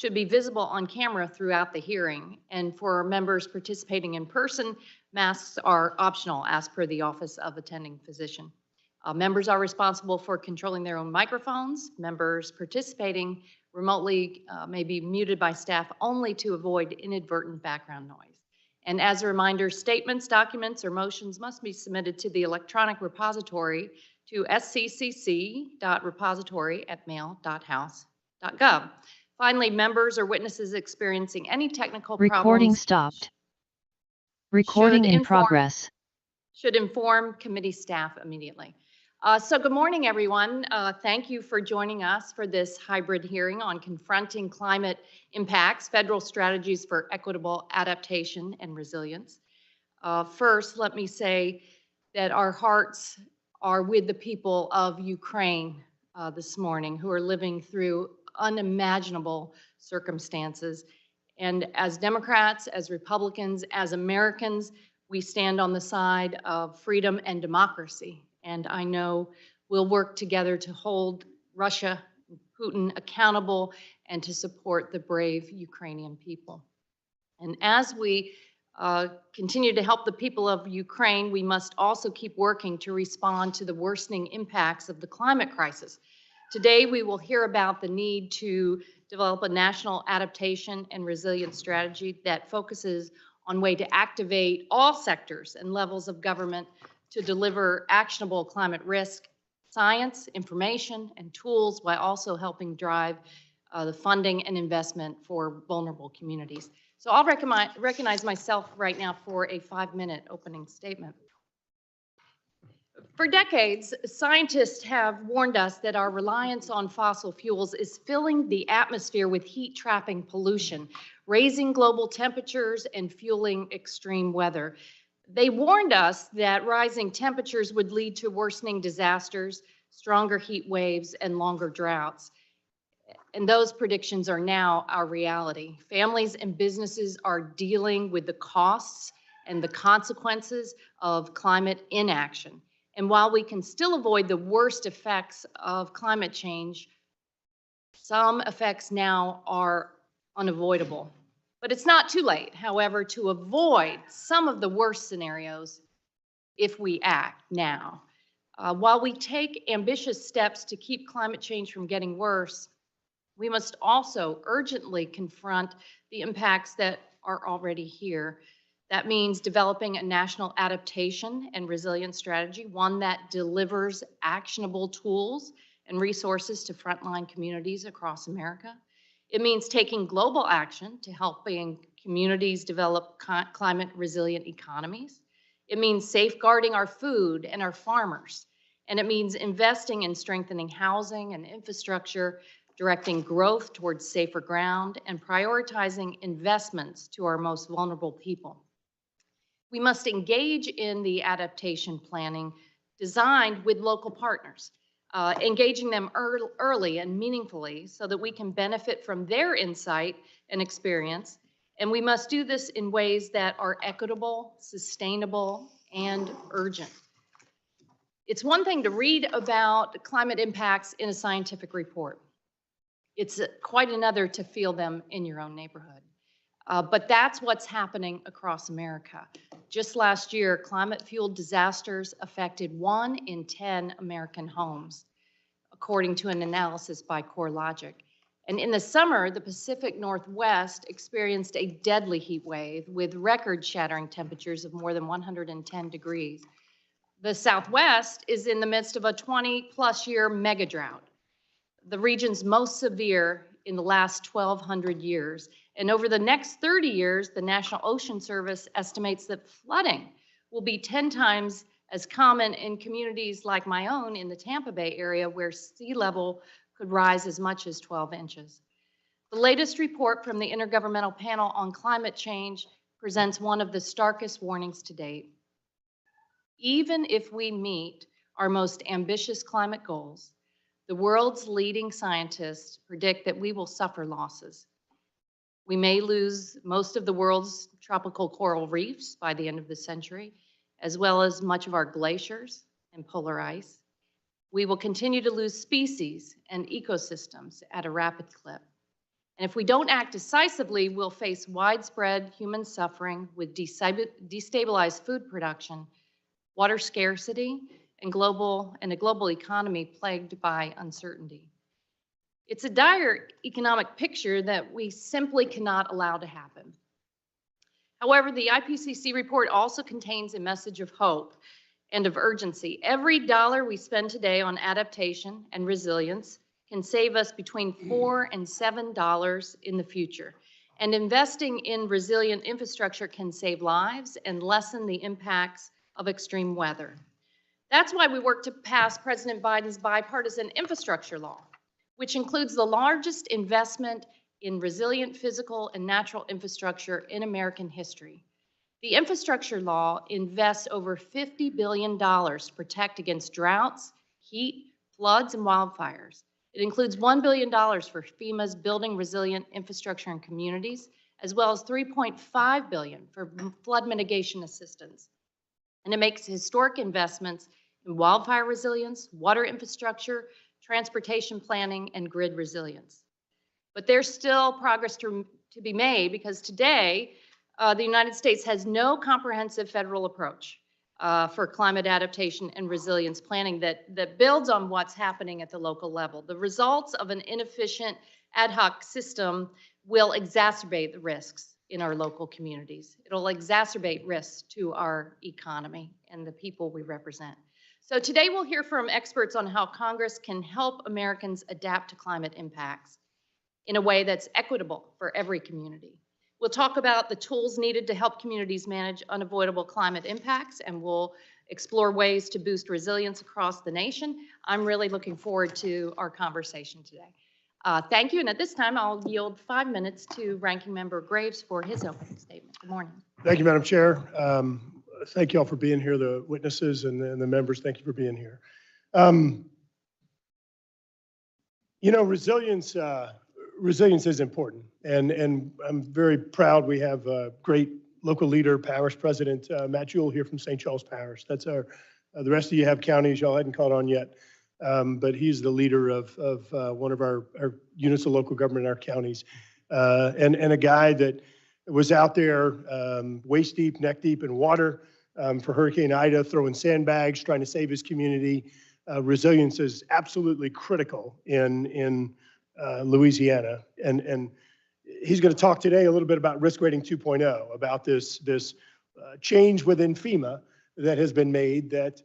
should be visible on camera throughout the hearing. And for members participating in person, masks are optional as per the Office of Attending Physician. Members are responsible for controlling their own microphones. Members participating remotely may be muted by staff only to avoid inadvertent background noise. And as a reminder, statements, documents, or motions must be submitted to the electronic repository to sccc.repository@mail.house.gov. Finally, members or witnesses experiencing any technical Recording problems stopped. Recording in progress. Should inform committee staff immediately. So good morning, everyone. Thank you for joining us for this hybrid hearing on confronting climate impacts, federal strategies for equitable adaptation and resilience. First, let me say that our hearts are with the people of Ukraine this morning who are living through unimaginable circumstances. And as Democrats, as Republicans, as Americans, we stand on the side of freedom and democracy. And I know we'll work together to hold Russia, Putin accountable, and to support the brave Ukrainian people. And as we continue to help the people of Ukraine, we must also keep working to respond to the worsening impacts of the climate crisis. Today, we will hear about the need to develop a national adaptation and resilience strategy that focuses on a way to activate all sectors and levels of government to deliver actionable climate risk, science, information, and tools, while also helping drive the funding and investment for vulnerable communities. So I'll recognize myself right now for a 5-minute opening statement. For decades, scientists have warned us that our reliance on fossil fuels is filling the atmosphere with heat-trapping pollution, raising global temperatures and fueling extreme weather. They warned us that rising temperatures would lead to worsening disasters, stronger heat waves, and longer droughts. And those predictions are now our reality. Families and businesses are dealing with the costs and the consequences of climate inaction. And while we can still avoid the worst effects of climate change, some effects now are unavoidable. But it's not too late, however, to avoid some of the worst scenarios if we act now. While we take ambitious steps to keep climate change from getting worse, we must also urgently confront the impacts that are already here. That means developing a national adaptation and resilience strategy, one that delivers actionable tools and resources to frontline communities across America. It means taking global action to helping communities develop climate resilient economies. It means safeguarding our food and our farmers. And it means investing in strengthening housing and infrastructure, directing growth towards safer ground, and prioritizing investments to our most vulnerable people. We must engage in the adaptation planning designed with local partners, engaging them early and meaningfully so that we can benefit from their insight and experience. And we must do this in ways that are equitable, sustainable, and urgent. It's one thing to read about climate impacts in a scientific report. It's quite another to feel them in your own neighborhood. But that's what's happening across America. Just last year, climate-fueled disasters affected 1 in 10 American homes, according to an analysis by CoreLogic. And in the summer, the Pacific Northwest experienced a deadly heat wave with record-shattering temperatures of more than 110 degrees. The Southwest is in the midst of a 20-plus year mega drought, the region's most severe in the last 1,200 years. And over the next 30 years, the National Ocean Service estimates that flooding will be 10 times as common in communities like my own in the Tampa Bay area, where sea level could rise as much as 12 inches. The latest report from the Intergovernmental Panel on Climate Change presents one of the starkest warnings to date. Even if we meet our most ambitious climate goals, the world's leading scientists predict that we will suffer losses. We may lose most of the world's tropical coral reefs by the end of the century, as well as much of our glaciers and polar ice. We will continue to lose species and ecosystems at a rapid clip. And if we don't act decisively, we'll face widespread human suffering with destabilized food production, water scarcity, and a global economy plagued by uncertainty. It's a dire economic picture that we simply cannot allow to happen. However, the IPCC report also contains a message of hope and of urgency. Every dollar we spend today on adaptation and resilience can save us between $4 and $7 in the future. And investing in resilient infrastructure can save lives and lessen the impacts of extreme weather. That's why we work to pass President Biden's Bipartisan Infrastructure Law, which includes the largest investment in resilient physical and natural infrastructure in American history. The infrastructure law invests over $50 billion to protect against droughts, heat, floods, and wildfires. It includes $1 billion for FEMA's Building Resilient Infrastructure in Communities, as well as $3.5 billion for flood mitigation assistance. And it makes historic investments in wildfire resilience, water infrastructure, transportation planning, and grid resilience. But there's still progress to be made because today, the United States has no comprehensive federal approach for climate adaptation and resilience planning that builds on what's happening at the local level. The results of an inefficient ad hoc system will exacerbate the risks in our local communities. It'll exacerbate risks to our economy and the people we represent. So today we'll hear from experts on how Congress can help Americans adapt to climate impacts in a way that's equitable for every community. We'll talk about the tools needed to help communities manage unavoidable climate impacts, and we'll explore ways to boost resilience across the nation. I'm really looking forward to our conversation today. Thank you, and at this time, I'll yield 5 minutes to Ranking Member Graves for his opening statement. Good morning. Thank you, Madam Chair. Thank you all for being here, the witnesses and the members. Thank you for being here. You know, resilience is important, and I'm very proud we have a great local leader, Parish President Matt Jewell here from St. Charles Parish. That's our, the rest of you have counties y'all hadn't caught on yet, but he's the leader of one of our units of local government in our counties, and a guy that was out there waist deep, neck deep in water for Hurricane Ida, throwing sandbags, trying to save his community. Resilience is absolutely critical in Louisiana, and he's going to talk today a little bit about risk rating 2.0, about this change within FEMA that has been made that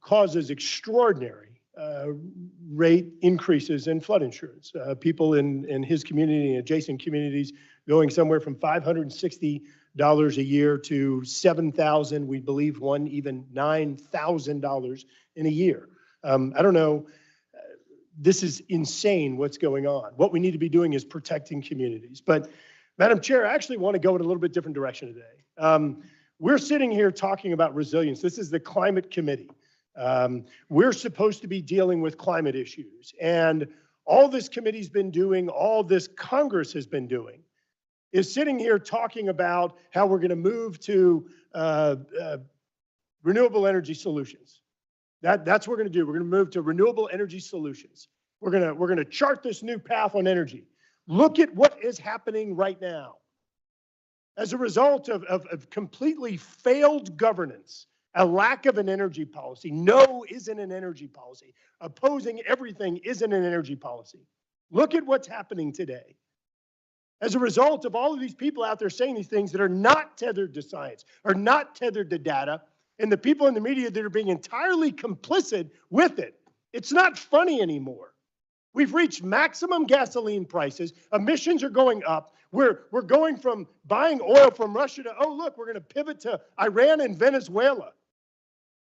causes extraordinary rate increases in flood insurance. People in his community and adjacent communities going somewhere from $560 a year to $7,000, we believe one even $9,000 in a year. I don't know. This is insane what's going on. What we need to be doing is protecting communities. But Madam Chair, I actually want to go in a little bit different direction today. We're sitting here talking about resilience. This is the Climate Committee. We're supposed to be dealing with climate issues. And all this committee's been doing, all this Congress has been doing, is sitting here talking about how we're going to move to renewable energy solutions. That's what we're going to do. We're going to move to renewable energy solutions. We're going to chart this new path on energy. Look at what is happening right now. As a result of completely failed governance, a lack of an energy policy. No isn't an energy policy. Opposing everything isn't an energy policy. Look at what's happening today. As a result of all of these people out there saying these things that are not tethered to science, are not tethered to data, and the people in the media that are being entirely complicit with it, it's not funny anymore. We've reached maximum gasoline prices. Emissions are going up. We're going from buying oil from Russia to, oh, look, we're going to pivot to Iran and Venezuela.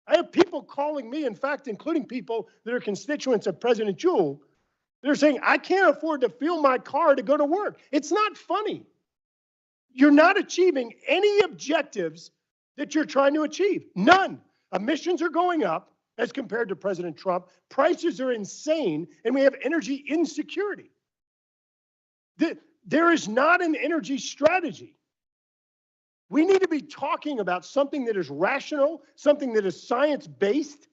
I have people calling me, in fact, including people that are constituents of President Jewell. They're saying, I can't afford to fuel my car to go to work. It's not funny. You're not achieving any objectives that you're trying to achieve. None. Emissions are going up as compared to President Trump. Prices are insane, and we have energy insecurity. There is not an energy strategy. We need to be talking about something that is rational, something that is science-based,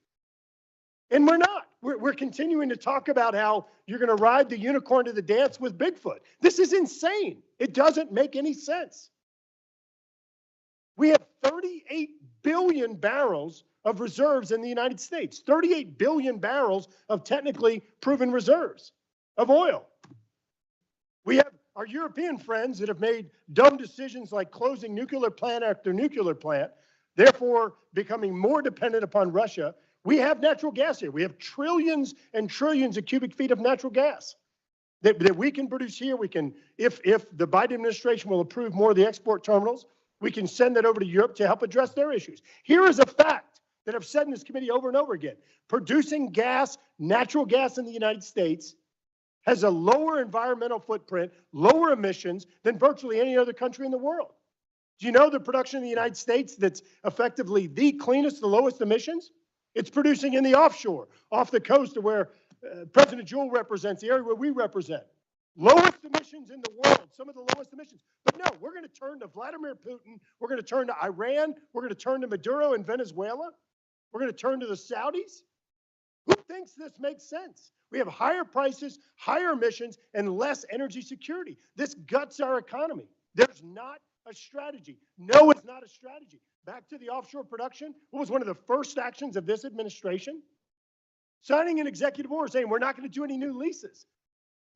and we're not. We're continuing to talk about how you're going to ride the unicorn to the dance with Bigfoot. This is insane. It doesn't make any sense. We have 38 billion barrels of reserves in the United States, 38 billion barrels of technically proven reserves of oil. We have our European friends that have made dumb decisions like closing nuclear plant after nuclear plant, therefore becoming more dependent upon Russia. We have natural gas here. We have trillions and trillions of cubic feet of natural gas that we can produce here. We can, if the Biden administration will approve more of the export terminals, we can send that over to Europe to help address their issues. Here is a fact that I've said in this committee over and over again. Producing gas, natural gas in the United States has a lower environmental footprint, lower emissions than virtually any other country in the world. Do you know the production in the United States that's effectively the cleanest, the lowest emissions? It's producing in the offshore, off the coast of where President Jewell represents, the area where we represent. Lowest emissions in the world, some of the lowest emissions. But no, we're going to turn to Vladimir Putin. We're going to turn to Iran. We're going to turn to Maduro in Venezuela. We're going to turn to the Saudis. Who thinks this makes sense? We have higher prices, higher emissions, and less energy security. This guts our economy. There's not a strategy. No, it's not a strategy. Back to the offshore production, what was one of the first actions of this administration? Signing an executive order saying we're not going to do any new leases.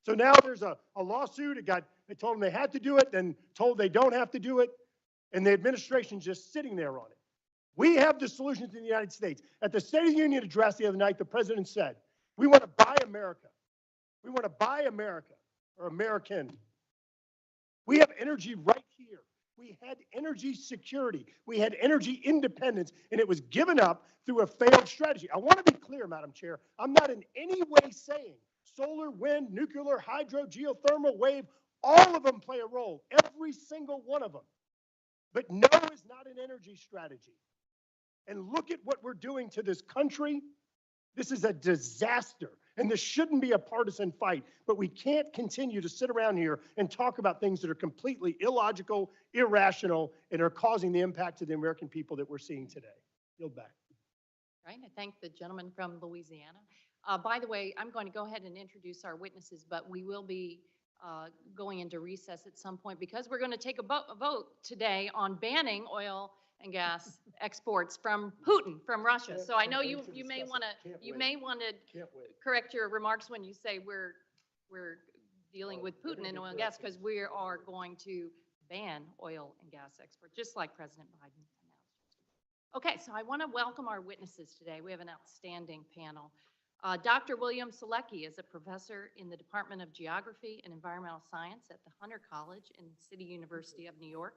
So now there's a lawsuit. They told them they had to do it, then told they don't have to do it, and the administration's just sitting there on it. We have the solutions in the United States. At the State of the Union address the other night, the president said, we want to buy America. We want to buy America, or American. We have energy right here. We had energy security. We had energy independence, and it was given up through a failed strategy. I want to be clear, Madam Chair. I'm not in any way saying solar, wind, nuclear, hydro, geothermal, wave, all of them play a role, every single one of them. But no is not an energy strategy. And look at what we're doing to this country. This is a disaster, and this shouldn't be a partisan fight, but we can't continue to sit around here and talk about things that are completely illogical, irrational, and are causing the impact to the American people that we're seeing today. Yield back. Right, I thank the gentleman from Louisiana. By the way, I'm going to go ahead and introduce our witnesses, but we will be going into recess at some point because we're going to take a vote today on banning oil and gas exports from Putin, from Russia. So I know you may want to correct your remarks when you say we're dealing with Putin and oil and gas, because we are going to ban oil and gas exports, just like President Biden announced. Okay, so I want to welcome our witnesses today. We have an outstanding panel. Dr. William Salecki is a professor in the Department of Geography and Environmental Science at the Hunter College and City University of New York.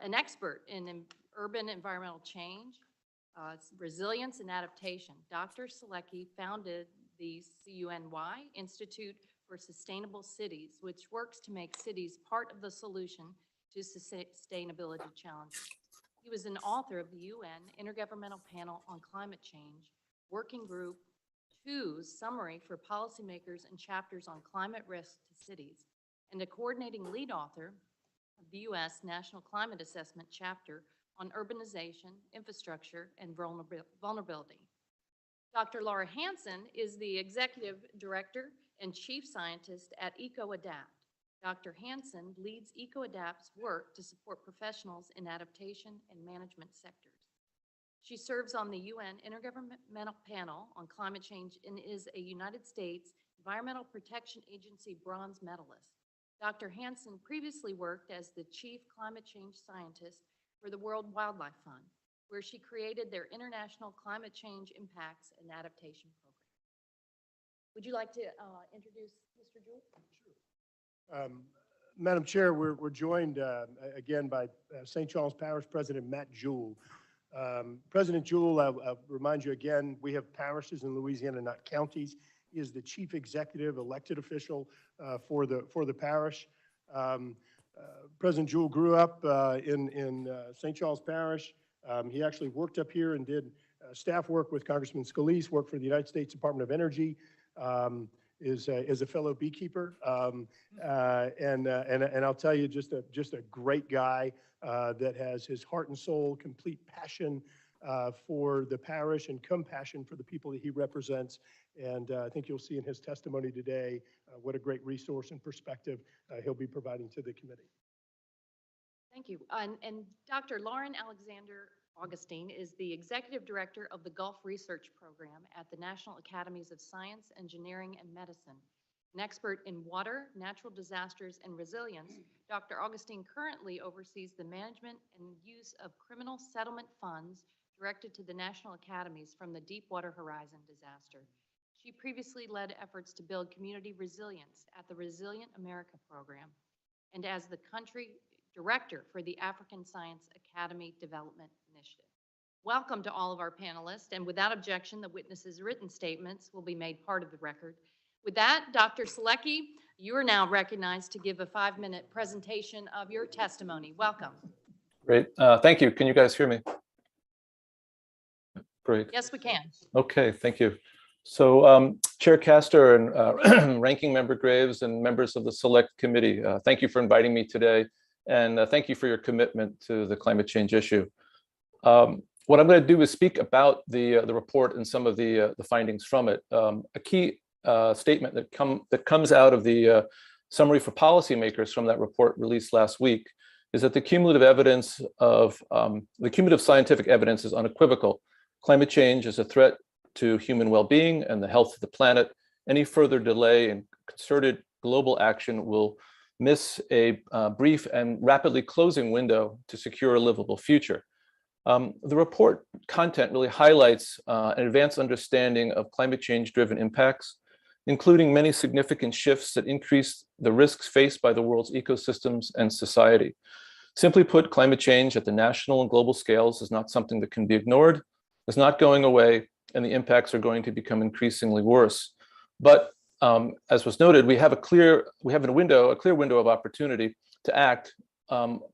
An expert in urban environmental change, resilience, and adaptation. Dr. Salecki founded the CUNY Institute for Sustainable Cities, which works to make cities part of the solution to sustainability challenges. He was an author of the UN Intergovernmental Panel on Climate Change, Working Group 2's summary for policymakers and chapters on climate risk to cities, and a coordinating lead author of the U.S. National Climate Assessment chapter on urbanization, infrastructure, and vulnerability. Dr. Laura Hansen is the executive director and chief scientist at EcoAdapt. Dr. Hansen leads EcoAdapt's work to support professionals in adaptation and management sectors. She serves on the UN Intergovernmental Panel on Climate Change and is a United States Environmental Protection Agency bronze medalist. Dr. Hansen previously worked as the chief climate change scientist for the World Wildlife Fund, where she created their International Climate Change Impacts and Adaptation Program. Would you like to introduce Mr. Jewell? Sure. Madam Chair, we're joined again by St. Charles Parish President Matt Jewell. President Jewell, I'll remind you again, we have parishes in Louisiana, not counties. He is the chief executive elected official for the parish. President Jewell grew up in St. Charles Parish. He actually worked up here and did staff work with Congressman Scalise, worked for the United States Department of Energy, is a fellow beekeeper, and I'll tell you, just a great guy that has his heart and soul, complete passion for the parish and compassion for the people that he represents. And I think you'll see in his testimony today what a great resource and perspective he'll be providing to the committee. Thank you. And Dr. Lauren Alexander Augustine is the Executive Director of the Gulf Research Program at the National Academies of Science, Engineering, and Medicine. An expert in water, natural disasters, and resilience, Dr. Augustine currently oversees the management and use of criminal settlement funds directed to the National Academies from the Deepwater Horizon disaster. She previously led efforts to build community resilience at the Resilient America program and as the country director for the African Science Academy Development Initiative. Welcome to all of our panelists, and without objection, the witnesses' written statements will be made part of the record. With that, Dr. Salecki, you are now recognized to give a 5-minute presentation of your testimony. Welcome. Great. Thank you. Can you guys hear me? Great. Yes, we can. Okay, thank you. So Chair Castor and Ranking Member Graves and members of the Select Committee, thank you for inviting me today. And thank you for your commitment to the climate change issue. What I'm going to do is speak about the report and some of the findings from it. A key statement that comes out of the summary for policymakers from that report released last week is that the cumulative scientific evidence is unequivocal. Climate change is a threat to human well-being and the health of the planet. Any further delay in concerted global action will miss a brief and rapidly closing window to secure a livable future. The report content really highlights an advanced understanding of climate change-driven impacts, including many significant shifts that increase the risks faced by the world's ecosystems and society. Simply put, climate change at the national and global scales is not something that can be ignored, is not going away, and the impacts are going to become increasingly worse. But as was noted, we have a clear window of opportunity to act,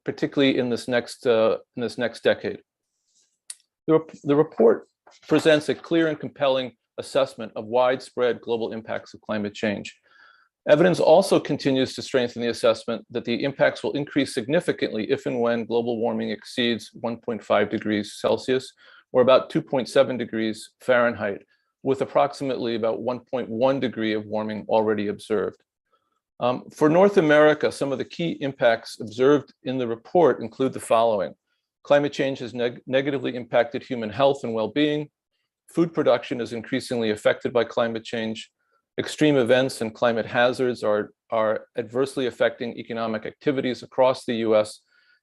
particularly in this next decade. The report presents a clear and compelling assessment of widespread global impacts of climate change. Evidence also continues to strengthen the assessment that the impacts will increase significantly if and when global warming exceeds 1.5 degrees Celsius, or about 2.7 degrees Fahrenheit, with approximately about 1.1 degree of warming already observed. For North America, some of the key impacts observed in the report include the following. Climate change has negatively impacted human health and well-being. Food production is increasingly affected by climate change. Extreme events and climate hazards are adversely affecting economic activities across the US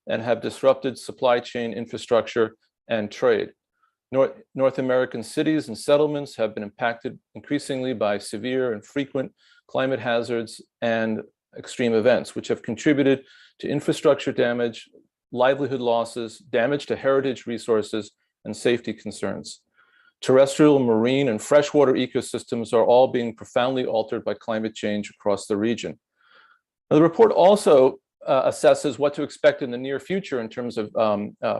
and have disrupted supply chain infrastructure and trade. North American cities and settlements have been impacted increasingly by severe and frequent climate hazards and extreme events, which have contributed to infrastructure damage, livelihood losses, damage to heritage resources, and safety concerns. Terrestrial, marine, and freshwater ecosystems are all being profoundly altered by climate change across the region. Now, the report also assesses what to expect in the near future in terms of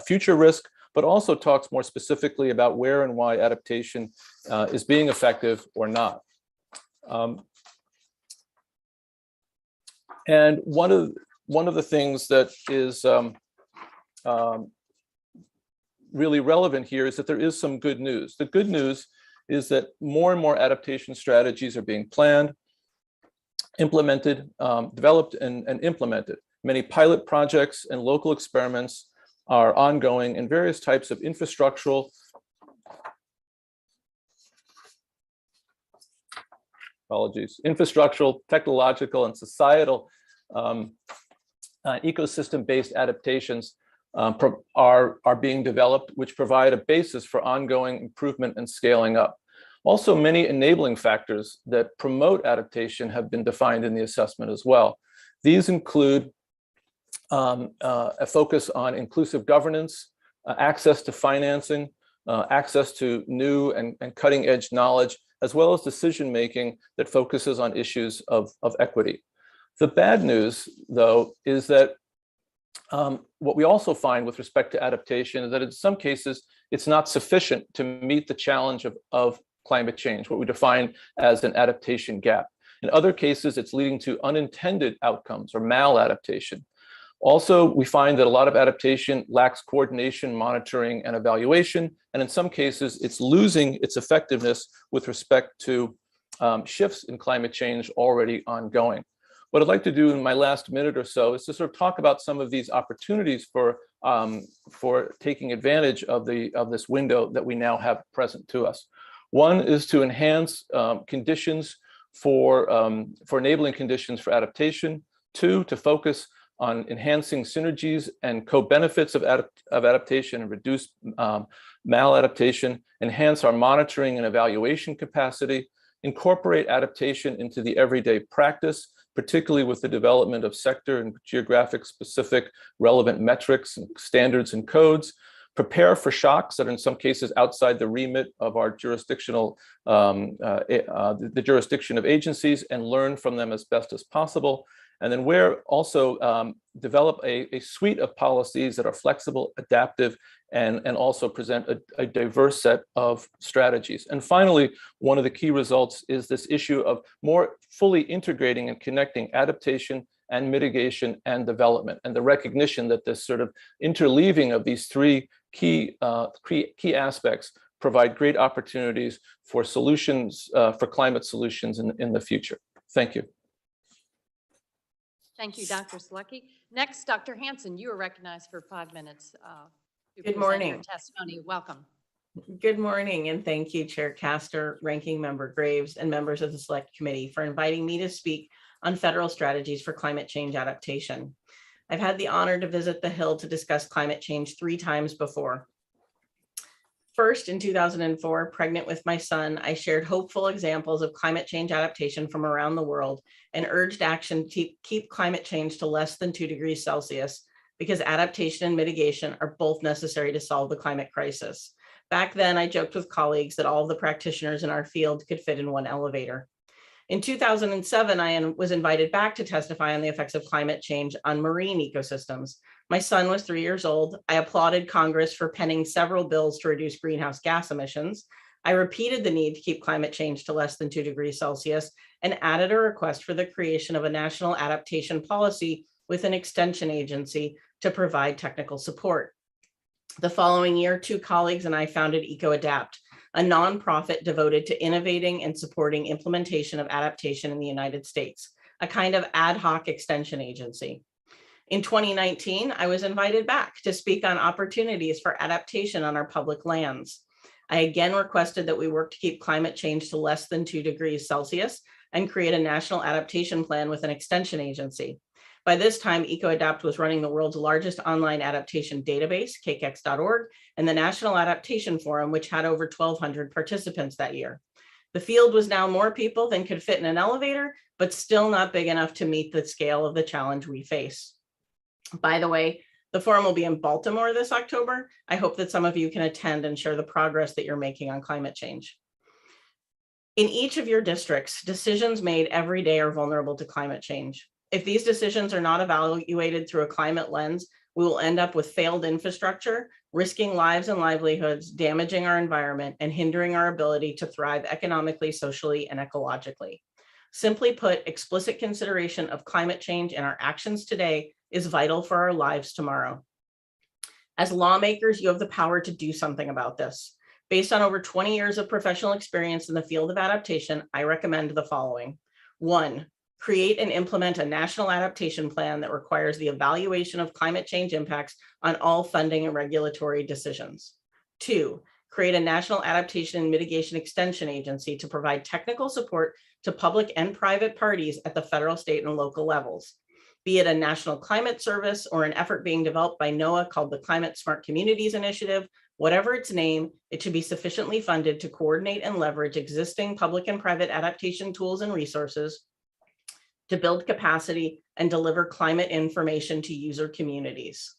future risk, but also talks more specifically about where and why adaptation is being effective or not. And one of the things that is really relevant here is that there is some good news. The good news is that more and more adaptation strategies are being planned, implemented, developed, and implemented. Many pilot projects and local experiments are ongoing, and various types of infrastructural, technological, and societal ecosystem-based adaptations are being developed, which provide a basis for ongoing improvement and scaling up. Also, many enabling factors that promote adaptation have been defined in the assessment as well. These include a focus on inclusive governance, access to financing, access to new and cutting-edge knowledge, as well as decision-making that focuses on issues of equity. The bad news, though, is that what we also find with respect to adaptation is that in some cases, it's not sufficient to meet the challenge of climate change, what we define as an adaptation gap. In other cases, it's leading to unintended outcomes or maladaptation. Also, we find that a lot of adaptation lacks coordination, monitoring, and evaluation. And in some cases, it's losing its effectiveness with respect to shifts in climate change already ongoing. What I'd like to do in my last minute or so is to sort of talk about some of these opportunities for taking advantage of this window that we now have present to us. One is to enhance conditions for enabling conditions for adaptation. Two, to focus on enhancing synergies and co-benefits of adaptation and reduce maladaptation, enhance our monitoring and evaluation capacity, incorporate adaptation into the everyday practice, particularly with the development of sector and geographic specific relevant metrics and standards and codes, prepare for shocks that are in some cases outside the remit of our jurisdictional, the jurisdiction of agencies, and learn from them as best as possible. And then develop a suite of policies that are flexible, adaptive, and also present a diverse set of strategies. And finally, one of the key results is this issue of more fully integrating and connecting adaptation and mitigation and development, and the recognition that this sort of interleaving of these three key aspects provide great opportunities for solutions, for climate solutions in the future. Thank you. Thank you, Dr. Salecki. Next, Dr. Hansen, you are recognized for 5 minutes. To Good present morning. your testimony. Welcome. Good morning, and thank you, Chair Castor, Ranking Member Graves, and members of the Select Committee for inviting me to speak on federal strategies for climate change adaptation. I've had the honor to visit the Hill to discuss climate change 3 times before. First, in 2004, pregnant with my son, I shared hopeful examples of climate change adaptation from around the world and urged action to keep climate change to less than 2 degrees Celsius, because adaptation and mitigation are both necessary to solve the climate crisis. Back then, I joked with colleagues that all of the practitioners in our field could fit in one elevator. In 2007, I was invited back to testify on the effects of climate change on marine ecosystems. My son was 3 years old. I applauded Congress for penning several bills to reduce greenhouse gas emissions. I repeated the need to keep climate change to less than 2 degrees Celsius and added a request for the creation of a national adaptation policy with an extension agency to provide technical support. The following year, 2 colleagues and I founded EcoAdapt, a nonprofit devoted to innovating and supporting implementation of adaptation in the United States, a kind of ad hoc extension agency. In 2019, I was invited back to speak on opportunities for adaptation on our public lands. I again requested that we work to keep climate change to less than 2 degrees Celsius and create a national adaptation plan with an extension agency. By this time, EcoAdapt was running the world's largest online adaptation database, cakex.org, and the National Adaptation Forum, which had over 1,200 participants that year. The field was now more people than could fit in an elevator, but still not big enough to meet the scale of the challenge we face. By the way, the forum will be in Baltimore this October. I hope that some of you can attend and share the progress that you're making on climate change. In each of your districts, decisions made every day are vulnerable to climate change. If these decisions are not evaluated through a climate lens, we will end up with failed infrastructure, risking lives and livelihoods, damaging our environment, and hindering our ability to thrive economically, socially, and ecologically. Simply put, explicit consideration of climate change in our actions today is vital for our lives tomorrow. As lawmakers, you have the power to do something about this. Based on over 20 years of professional experience in the field of adaptation, I recommend the following. 1, create and implement a national adaptation plan that requires the evaluation of climate change impacts on all funding and regulatory decisions. 2, create a national adaptation and mitigation extension agency to provide technical support to public and private parties at the federal, state, and local levels. Be it a national climate service or an effort being developed by NOAA called the Climate Smart Communities Initiative, whatever its name, it should be sufficiently funded to coordinate and leverage existing public and private adaptation tools and resources to build capacity and deliver climate information to user communities.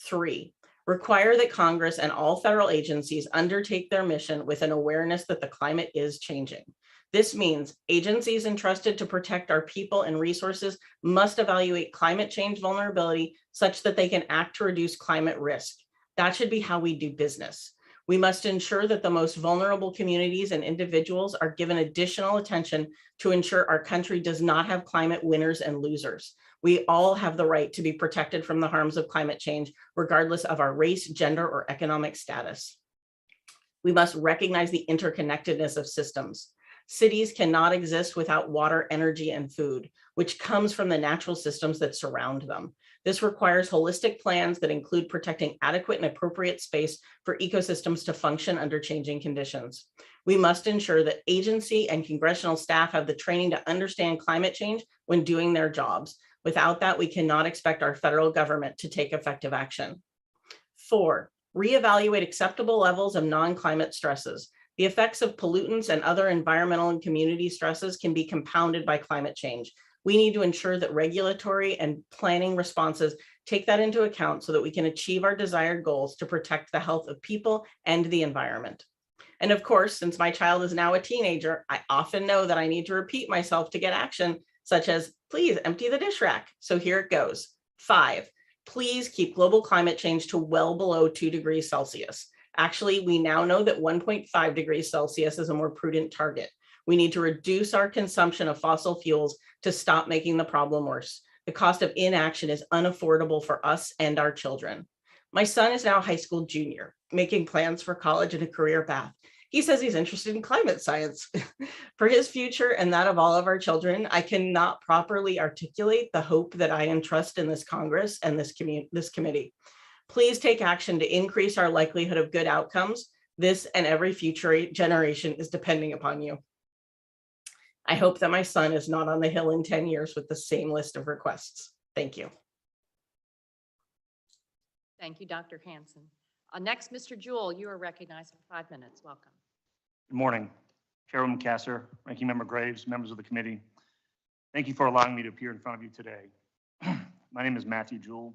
3, require that Congress and all federal agencies undertake their mission with an awareness that the climate is changing. This means agencies entrusted to protect our people and resources must evaluate climate change vulnerability such that they can act to reduce climate risk. That should be how we do business. We must ensure that the most vulnerable communities and individuals are given additional attention to ensure our country does not have climate winners and losers. We all have the right to be protected from the harms of climate change, regardless of our race, gender, or economic status. We must recognize the interconnectedness of systems. Cities cannot exist without water, energy, and food, which comes from the natural systems that surround them. This requires holistic plans that include protecting adequate and appropriate space for ecosystems to function under changing conditions. We must ensure that agency and congressional staff have the training to understand climate change when doing their jobs. Without that, we cannot expect our federal government to take effective action. 4, reevaluate acceptable levels of non-climate stresses. The effects of pollutants and other environmental and community stresses can be compounded by climate change. We need to ensure that regulatory and planning responses take that into account so that we can achieve our desired goals to protect the health of people and the environment. And of course, since my child is now a teenager, I often know that I need to repeat myself to get action, such as, please empty the dish rack. So here it goes. 5, please keep global climate change to well below 2 degrees Celsius. Actually, we now know that 1.5 degrees Celsius is a more prudent target. We need to reduce our consumption of fossil fuels to stop making the problem worse. The cost of inaction is unaffordable for us and our children. My son is now a high school junior, making plans for college and a career path. He says he's interested in climate science. For his future and that of all of our children, I cannot properly articulate the hope that I entrust in this Congress and this committee. Please take action to increase our likelihood of good outcomes. This and every future generation is depending upon you. I hope that my son is not on the Hill in 10 years with the same list of requests. Thank you. Thank you, Dr. Hansen. Next, Mr. Jewell, you are recognized for 5 minutes. Welcome. Good morning, Chairwoman Kasser, Ranking Member Graves, members of the committee. Thank you for allowing me to appear in front of you today. My name is Matthew Jewell,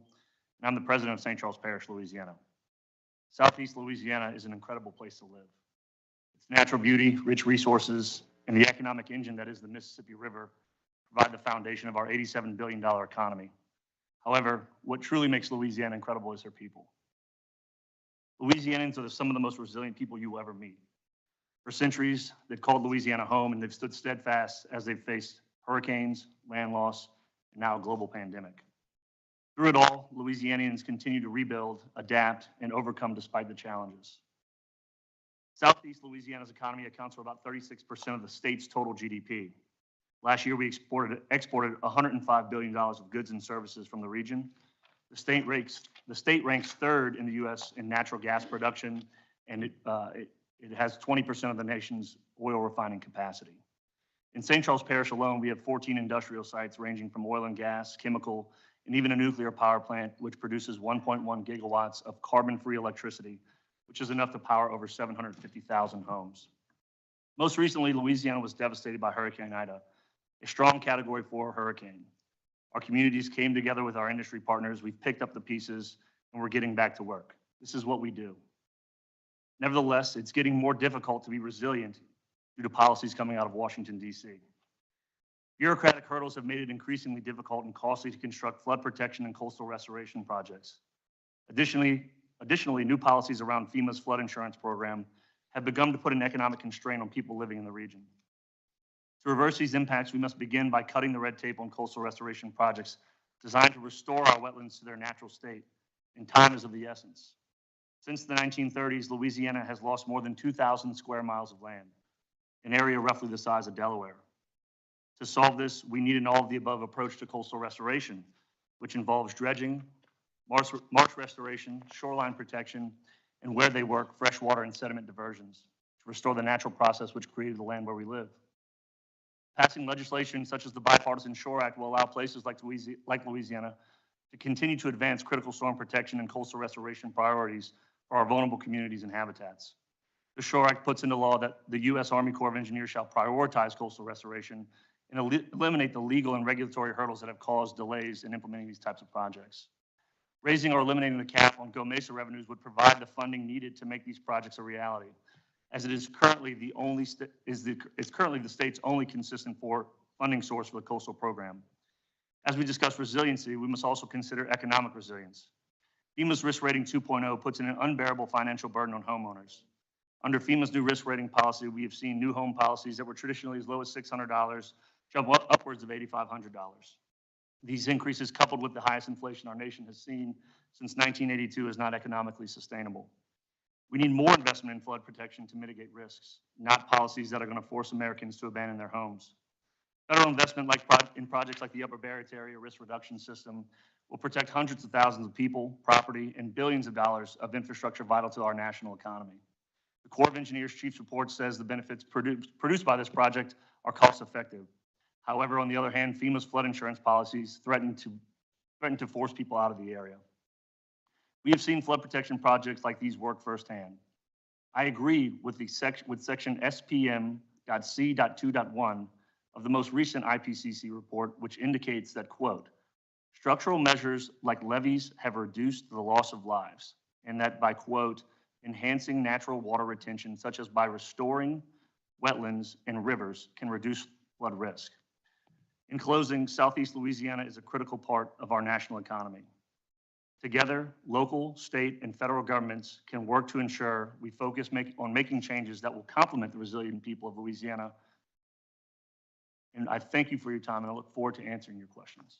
and I'm the president of St. Charles Parish, Louisiana. Southeast Louisiana is an incredible place to live. Its natural beauty, rich resources, and the economic engine that is the Mississippi River provide the foundation of our $87 billion economy. However, what truly makes Louisiana incredible is her people. Louisianans are some of the most resilient people you will ever meet. For centuries, they've called Louisiana home, and they've stood steadfast as they've faced hurricanes, land loss, and now a global pandemic. Through it all, Louisianians continue to rebuild, adapt, and overcome despite the challenges. Southeast Louisiana's economy accounts for about 36% of the state's total GDP. Last year, we exported $105 billion of goods and services from the region. The state ranks third in the U.S. in natural gas production, and it has 20% of the nation's oil refining capacity. In St. Charles Parish alone, we have 14 industrial sites ranging from oil and gas, chemical, and even a nuclear power plant, which produces 1.1 gigawatts of carbon-free electricity, which is enough to power over 750,000 homes. Most recently, Louisiana was devastated by Hurricane Ida, a strong Category 4 hurricane. Our communities came together with our industry partners. We've picked up the pieces, and we're getting back to work. This is what we do. Nevertheless, it's getting more difficult to be resilient due to policies coming out of Washington, D.C. Bureaucratic hurdles have made it increasingly difficult and costly to construct flood protection and coastal restoration projects. Additionally, new policies around FEMA's flood insurance program have begun to put an economic constraint on people living in the region. To reverse these impacts, we must begin by cutting the red tape on coastal restoration projects designed to restore our wetlands to their natural state, and time is of the essence. Since the 1930s, Louisiana has lost more than 2,000 square miles of land, an area roughly the size of Delaware. To solve this, we need an all-of-the-above approach to coastal restoration, which involves dredging, marsh restoration, shoreline protection, and where they work, freshwater and sediment diversions to restore the natural process which created the land where we live. Passing legislation such as the Bipartisan Shore Act will allow places like Louisiana to continue to advance critical storm protection and coastal restoration priorities for our vulnerable communities and habitats. The Shore Act puts into law that the U.S. Army Corps of Engineers shall prioritize coastal restoration and eliminate the legal and regulatory hurdles that have caused delays in implementing these types of projects. Raising or eliminating the cap on Go Mesa revenues would provide the funding needed to make these projects a reality, as it is currently the state's only consistent funding source for the coastal program. As we discuss resiliency, we must also consider economic resilience. FEMA's Risk Rating 2.0 puts in an unbearable financial burden on homeowners. Under FEMA's new risk rating policy, we have seen new home policies that were traditionally as low as $600 jump upwards of $8,500. These increases, coupled with the highest inflation our nation has seen since 1982, is not economically sustainable. We need more investment in flood protection to mitigate risks, not policies that are going to force Americans to abandon their homes. Federal investment in projects like the Upper Barrett Area Risk Reduction System will protect hundreds of thousands of people, property, and billions of dollars of infrastructure vital to our national economy. The Corps of Engineers Chief's report says the benefits produced by this project are cost effective. However, on the other hand, FEMA's flood insurance policies threaten to force people out of the area. We have seen flood protection projects like these work firsthand. I agree with section SPM.C.2.1 of the most recent IPCC report, which indicates that, quote, structural measures like levees have reduced the loss of lives, and that by, quote, enhancing natural water retention, such as by restoring wetlands and rivers, can reduce flood risk. In closing, Southeast Louisiana is a critical part of our national economy. Together, local, state, and federal governments can work to ensure we focus on making changes that will complement the resilient people of Louisiana. And I thank you for your time, and I look forward to answering your questions.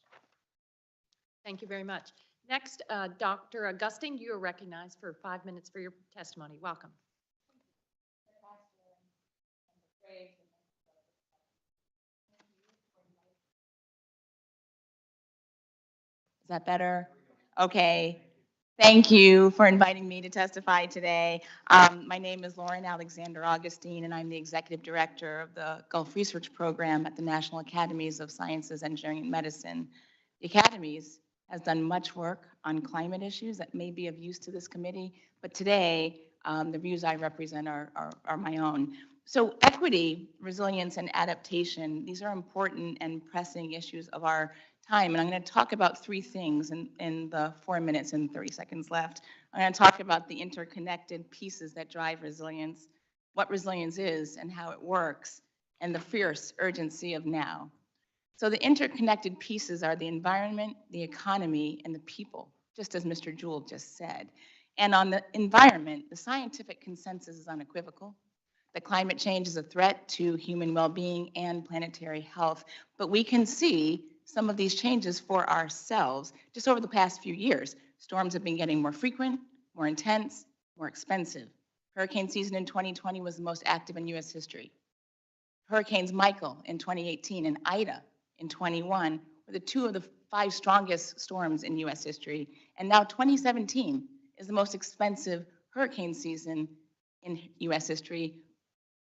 Thank you very much. Next, Dr. Augustine, you are recognized for 5 minutes for your testimony. Welcome. Is that better? Okay. Thank you for inviting me to testify today. My name is Lauren Alexander Augustine, and I'm the Executive Director of the Gulf Research Program at the National Academies of Sciences, Engineering, and Medicine. The Academies has done much work on climate issues that may be of use to this committee, but today, the views I represent are my own. So equity, resilience, and adaptation, these are important and pressing issues of our time. And I'm going to talk about three things in the 4 minutes and 30 seconds left. I'm going to talk about the interconnected pieces that drive resilience, what resilience is and how it works, and the fierce urgency of now. So the interconnected pieces are the environment, the economy, and the people, just as Mr. Jewell just said. And on the environment, the scientific consensus is unequivocal that climate change is a threat to human well-being and planetary health. But we can see some of these changes for ourselves just over the past few years. Storms have been getting more frequent, more intense, more expensive. Hurricane season in 2020 was the most active in U.S. history. Hurricanes Michael in 2018 and Ida in 21 were the two of the 5 strongest storms in U.S. history. And now 2017 is the most expensive hurricane season in U.S. history,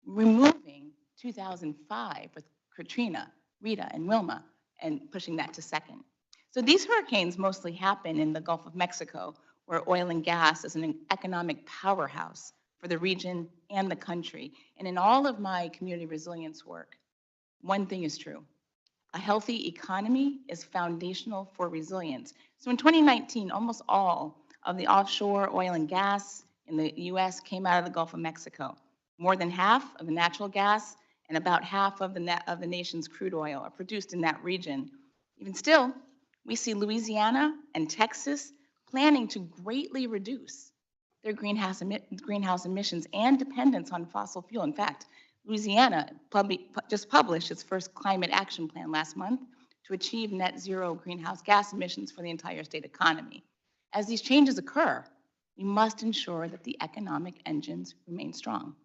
removing 2005 with Katrina, Rita, and Wilma, and pushing that to second. So these hurricanes mostly happen in the Gulf of Mexico, where oil and gas is an economic powerhouse for the region and the country. And in all of my community resilience work, one thing is true. A healthy economy is foundational for resilience. So in 2019, almost all of the offshore oil and gas in the U.S. came out of the Gulf of Mexico. More than half of the natural gas and about half of the nation's crude oil are produced in that region. Even still, we see Louisiana and Texas planning to greatly reduce their greenhouse emissions and dependence on fossil fuel. In fact, Louisiana just published its first climate action plan last month to achieve net zero greenhouse gas emissions for the entire state economy. As these changes occur, we must ensure that the economic engines remain strong.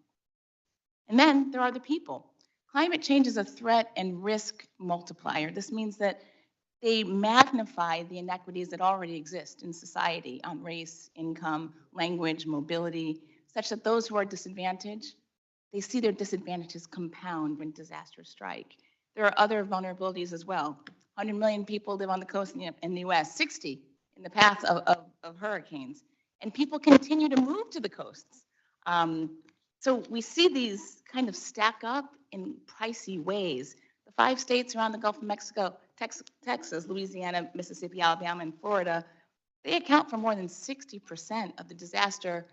And then there are the people. Climate change is a threat and risk multiplier. This means that they magnify the inequities that already exist in society on race, income, language, mobility, such that those who are disadvantaged, they see their disadvantages compound when disasters strike. There are other vulnerabilities as well. 100 million people live on the coast in the US, 60 in the path of hurricanes. And people continue to move to the coasts. So we see these kind of stack up in pricey ways. The 5 states around the Gulf of Mexico, Texas, Louisiana, Mississippi, Alabama, and Florida, they account for more than 60% of the disaster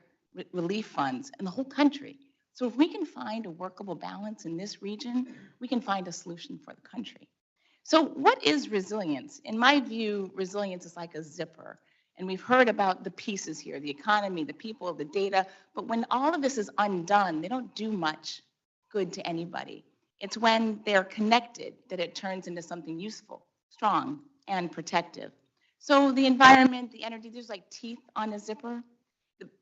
relief funds in the whole country. So if we can find a workable balance in this region, we can find a solution for the country. So what is resilience? In my view, resilience is like a zipper. And we've heard about the pieces here, the economy, the people, the data, but when all of this is undone, they don't do much good to anybody. It's when they're connected that it turns into something useful, strong, and protective. So the environment, the energy, there's like teeth on a zipper.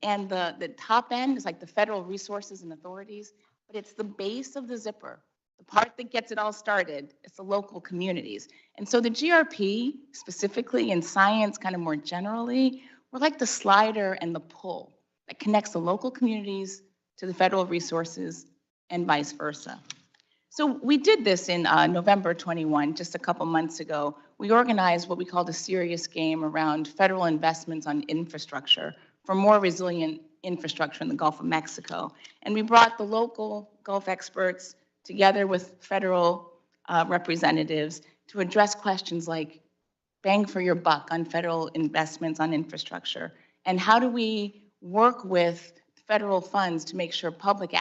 And the top end is like the federal resources and authorities, but it's the base of the zipper. The part that gets it all started, it's the local communities. And so the GRP, specifically in science, kind of more generally, we're like the slider and the pull that connects the local communities to the federal resources and vice versa. So we did this in November 21, just a couple months ago. We organized what we called a serious game around federal investments on infrastructure for more resilient infrastructure in the Gulf of Mexico. And we brought the local Gulf experts together with federal representatives to address questions like bang for your buck on federal investments on infrastructure. And how do we work with federal funds to make sure private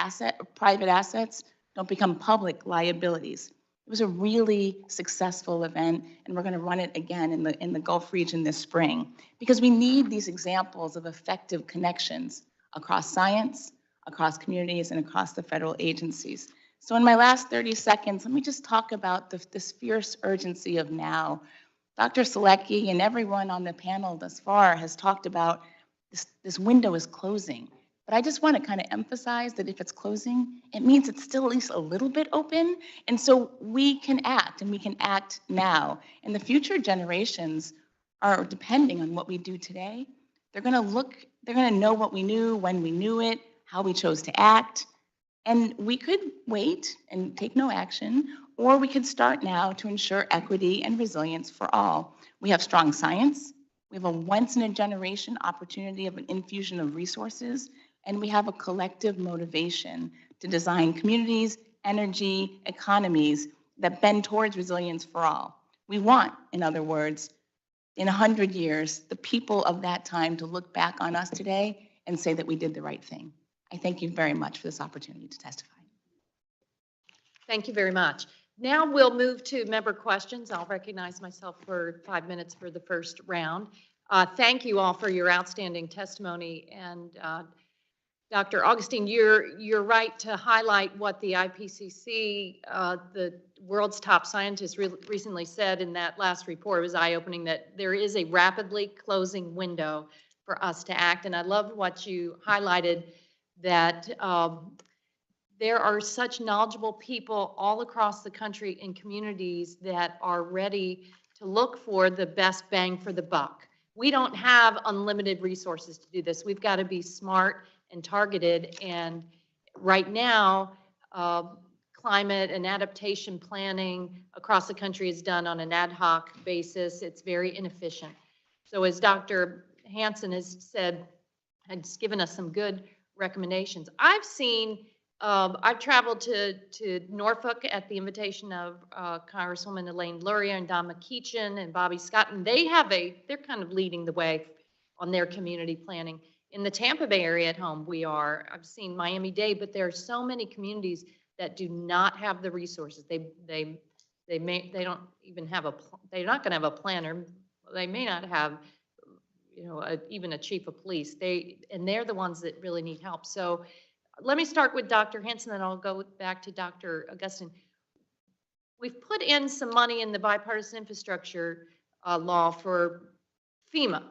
assets don't become public liabilities. It was a really successful event, and we're going to run it again in the Gulf region this spring, because we need these examples of effective connections across science, across communities, and across the federal agencies. So in my last 30 seconds, let me just talk about this fierce urgency of now. Dr. Salecki and everyone on the panel thus far has talked about this window is closing. But I just want to kind of emphasize that if it's closing, it means it's still at least a little bit open. And so we can act, and we can act now. And the future generations are depending on what we do today. They're going to know what we knew, when we knew it, how we chose to act. And we could wait and take no action, or we could start now to ensure equity and resilience for all. We have strong science. We have a once-in-a-generation opportunity of an infusion of resources. And we have a collective motivation to design communities, energy, economies that bend towards resilience for all. We want, in other words, in 100 years, the people of that time to look back on us today and say that we did the right thing. I thank you very much for this opportunity to testify. Thank you very much. Now we'll move to member questions. I'll recognize myself for 5 minutes for the first round. Thank you all for your outstanding testimony. And Dr. Augustine, you're right to highlight what the IPCC, the world's top scientists, recently said in that last report. It was eye-opening that there is a rapidly closing window for us to act. And I love what you highlighted, that there are such knowledgeable people all across the country and communities that are ready to look for the best bang for the buck. We don't have unlimited resources to do this. We've got to be smart and targeted. And right now, climate and adaptation planning across the country is done on an ad hoc basis. It's very inefficient. So as Dr. Hansen has said, has given us some good recommendations. I've traveled to Norfolk at the invitation of Congresswoman Elaine Luria and Don McKeechin and Bobby Scott, and they're kind of leading the way on their community planning. In the Tampa Bay area at home, I've seen Miami-Dade, but there are so many communities that do not have the resources. They don't even have they're not going to have a planner. They may not have, even a chief of police. They're the ones that really need help. So let me start with Dr. Hansen, and I'll go back to Dr. Augustine. We've put in some money in the Bipartisan Infrastructure Law for FEMA,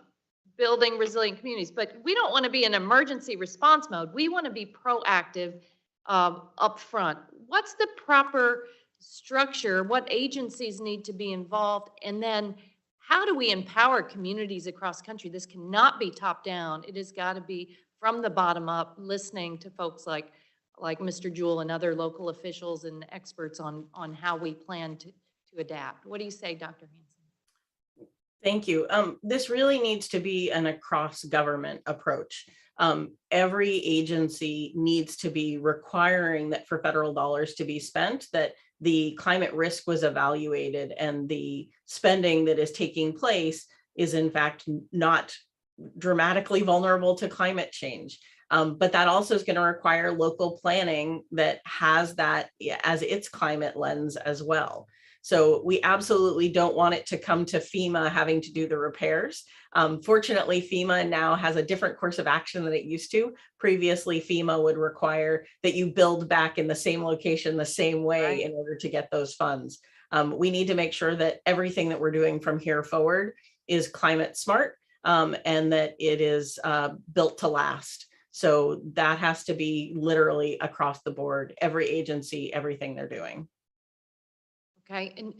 building resilient communities, but we don't want to be in emergency response mode. We want to be proactive up front. What's the proper structure? What agencies need to be involved? And then how do we empower communities across the country? This cannot be top down. It has got to be from the bottom up, listening to folks like Mr. Jewell and other local officials and experts on how we plan to adapt. What do you say, Dr. Hansen? Thank you. This really needs to be an across government approach. Every agency needs to be requiring that for federal dollars to be spent, that the climate risk was evaluated and the spending that is taking place is in fact not dramatically vulnerable to climate change. But that also is going to require local planning that has that as its climate lens as well. So we absolutely don't want it to come to FEMA having to do the repairs. Fortunately, FEMA now has a different course of action than it used to. Previously, FEMA would require that you build back in the same location the same way in order to get those funds. We need to make sure that everything that we're doing from here forward is climate smart and that it is built to last. So that has to be literally across the board, every agency, everything they're doing. Okay, and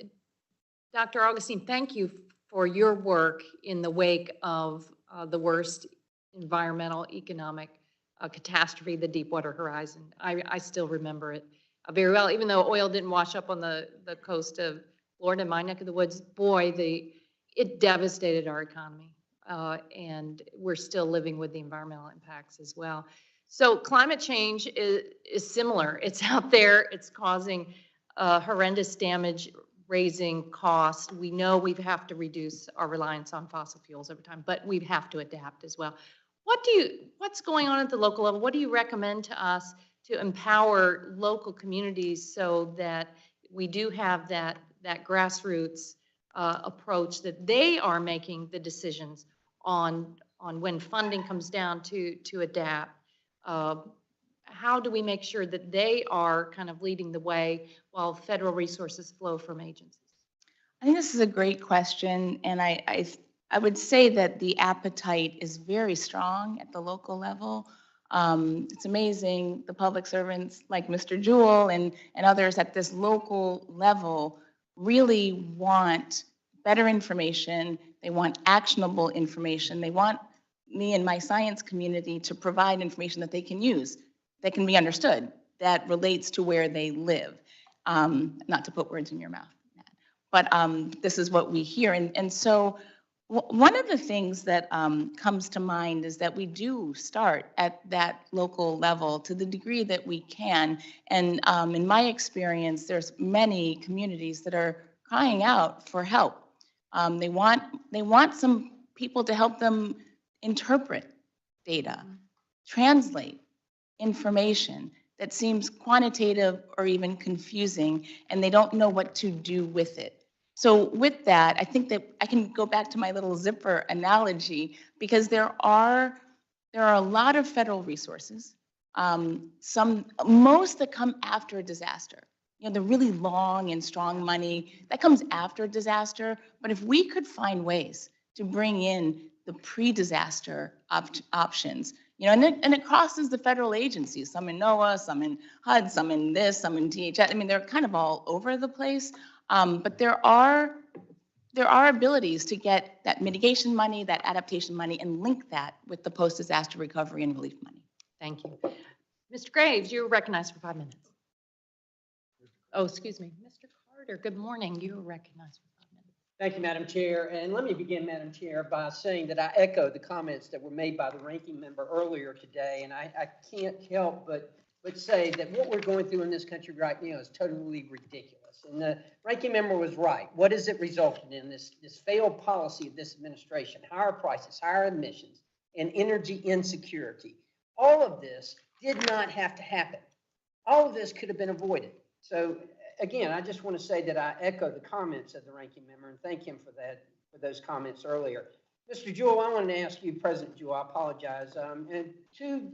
Dr. Augustine, thank you for your work in the wake of the worst environmental economic catastrophe, the Deepwater Horizon. I still remember it very well, even though oil didn't wash up on the coast of Florida, my neck of the woods. Boy, it devastated our economy. And we're still living with the environmental impacts as well. So climate change is similar. It's out there. It's causing horrendous damage, raising costs. We know we have to reduce our reliance on fossil fuels over time, but we have to adapt as well. What's going on at the local level? What do you recommend to us to empower local communities so that we do have that grassroots approach, that they are making the decisions on when funding comes down to adapt? How do we make sure that they are kind of leading the way while federal resources flow from agencies? I think this is a great question, and I would say that the appetite is very strong at the local level. It's amazing, the public servants like Mr. Jewell and others at this local level really want better information. They want actionable information. They want me and my science community to provide information that they can use, that can be understood, that relates to where they live. Not to put words in your mouth, but this is what we hear. And so one of the things that comes to mind is that we do start at that local level to the degree that we can. And in my experience, there's many communities that are crying out for help. They want some people to help them interpret data, translate information that seems quantitative or even confusing, and they don't know what to do with it. So with that, I think that I can go back to my little zipper analogy, because there are a lot of federal resources, most that come after a disaster. You know, the really long and strong money that comes after a disaster. But if we could find ways to bring in the pre-disaster options, you know, and it crosses the federal agencies, some in NOAA, some in HUD, some in this, some in DHS. I mean, they're kind of all over the place. But there are abilities to get that mitigation money, that adaptation money, and link that with the post-disaster recovery and relief money. Thank you. Mr. Graves, you're recognized for 5 minutes. Oh, excuse me. Mr. Carter, good morning. You're recognized for 5 minutes. Thank you, Madam Chair. And let me begin, Madam Chair, by saying that I echo the comments that were made by the ranking member earlier today. And I can't help but say that what we're going through in this country right now is totally ridiculous. And the ranking member was right. What has it resulted in? This failed policy of this administration: higher prices, higher emissions, and energy insecurity. All of this did not have to happen. All of this could have been avoided. So again, I just want to say that I echo the comments of the ranking member and thank him for those comments earlier. Mr. Jewell, I wanted to ask you, President Jewell, I apologize, and two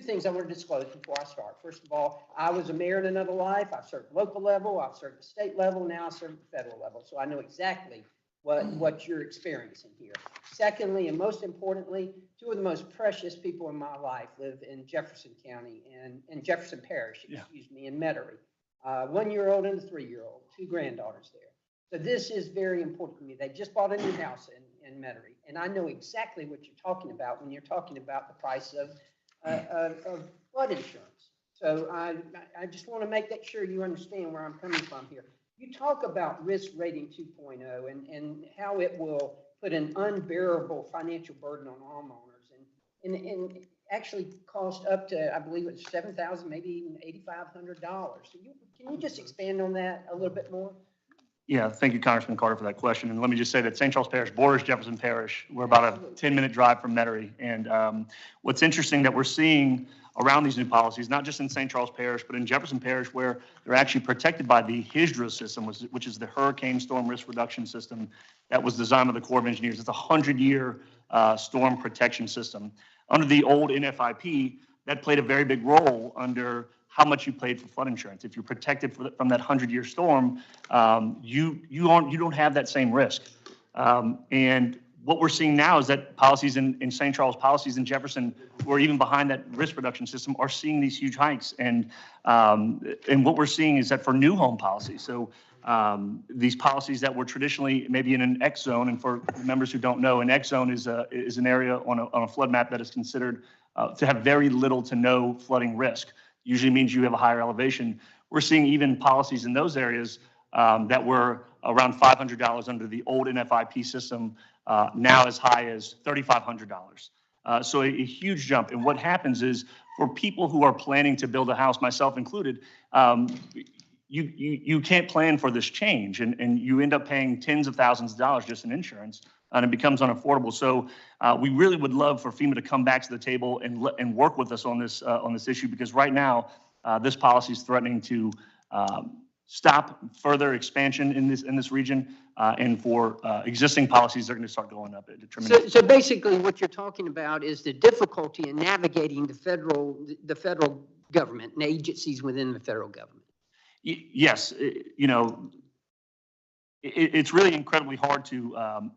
things I want to disclose before I start. First of all, I was a mayor in another life. I've served at the local level, I've served at the state level, now I serve at the federal level. So I know exactly what you're experiencing here. Secondly, and most importantly, two of the most precious people in my life live in Jefferson County and in Jefferson Parish, excuse me, in Metairie. 1-year-old and a 3-year-old, 2 granddaughters there. So this is very important to me. They just bought a new house in Metairie, and I know exactly what you're talking about when you're talking about the price of flood insurance. So I just want to make that sure you understand where I'm coming from here. You talk about risk rating 2.0 and how it will put an unbearable financial burden on homeowners and actually cost up to, I believe it's $7,000, maybe even $8,500. So can you just expand on that a little bit more? Yeah, thank you, Congressman Carter, for that question. And let me just say that St. Charles Parish borders Jefferson Parish. We're about a 10-minute drive from Metairie. And what's interesting that we're seeing around these new policies, not just in St. Charles Parish, but in Jefferson Parish, where they're actually protected by the HISDRA system, which is the Hurricane Storm Risk Reduction System that was designed by the Corps of Engineers. It's a 100-year storm protection system. Under the old NFIP, that played a very big role under how much you paid for flood insurance. If you're protected from that 100-year storm, you don't have that same risk. And what we're seeing now is that policies in St. Charles, policies in Jefferson, who are even behind that risk reduction system, are seeing these huge hikes. And what we're seeing is that for new home policies, so these policies that were traditionally maybe in an X zone, and for members who don't know, an X zone is an area on a flood map that is considered to have very little to no flooding risk. Usually means you have a higher elevation. We're seeing even policies in those areas that were around $500 under the old NFIP system, now as high as $3,500. So a huge jump. And what happens is for people who are planning to build a house, myself included, you can't plan for this change, and you end up paying tens of thousands of dollars just in insurance, and it becomes unaffordable. So we really would love for FEMA to come back to the table and work with us on this issue, because right now this policy is threatening to stop further expansion in this region, and for existing policies are going to start going up at a tremendous. So basically, what you're talking about is the difficulty in navigating the federal government and agencies within the federal government. Yes, it's really incredibly hard to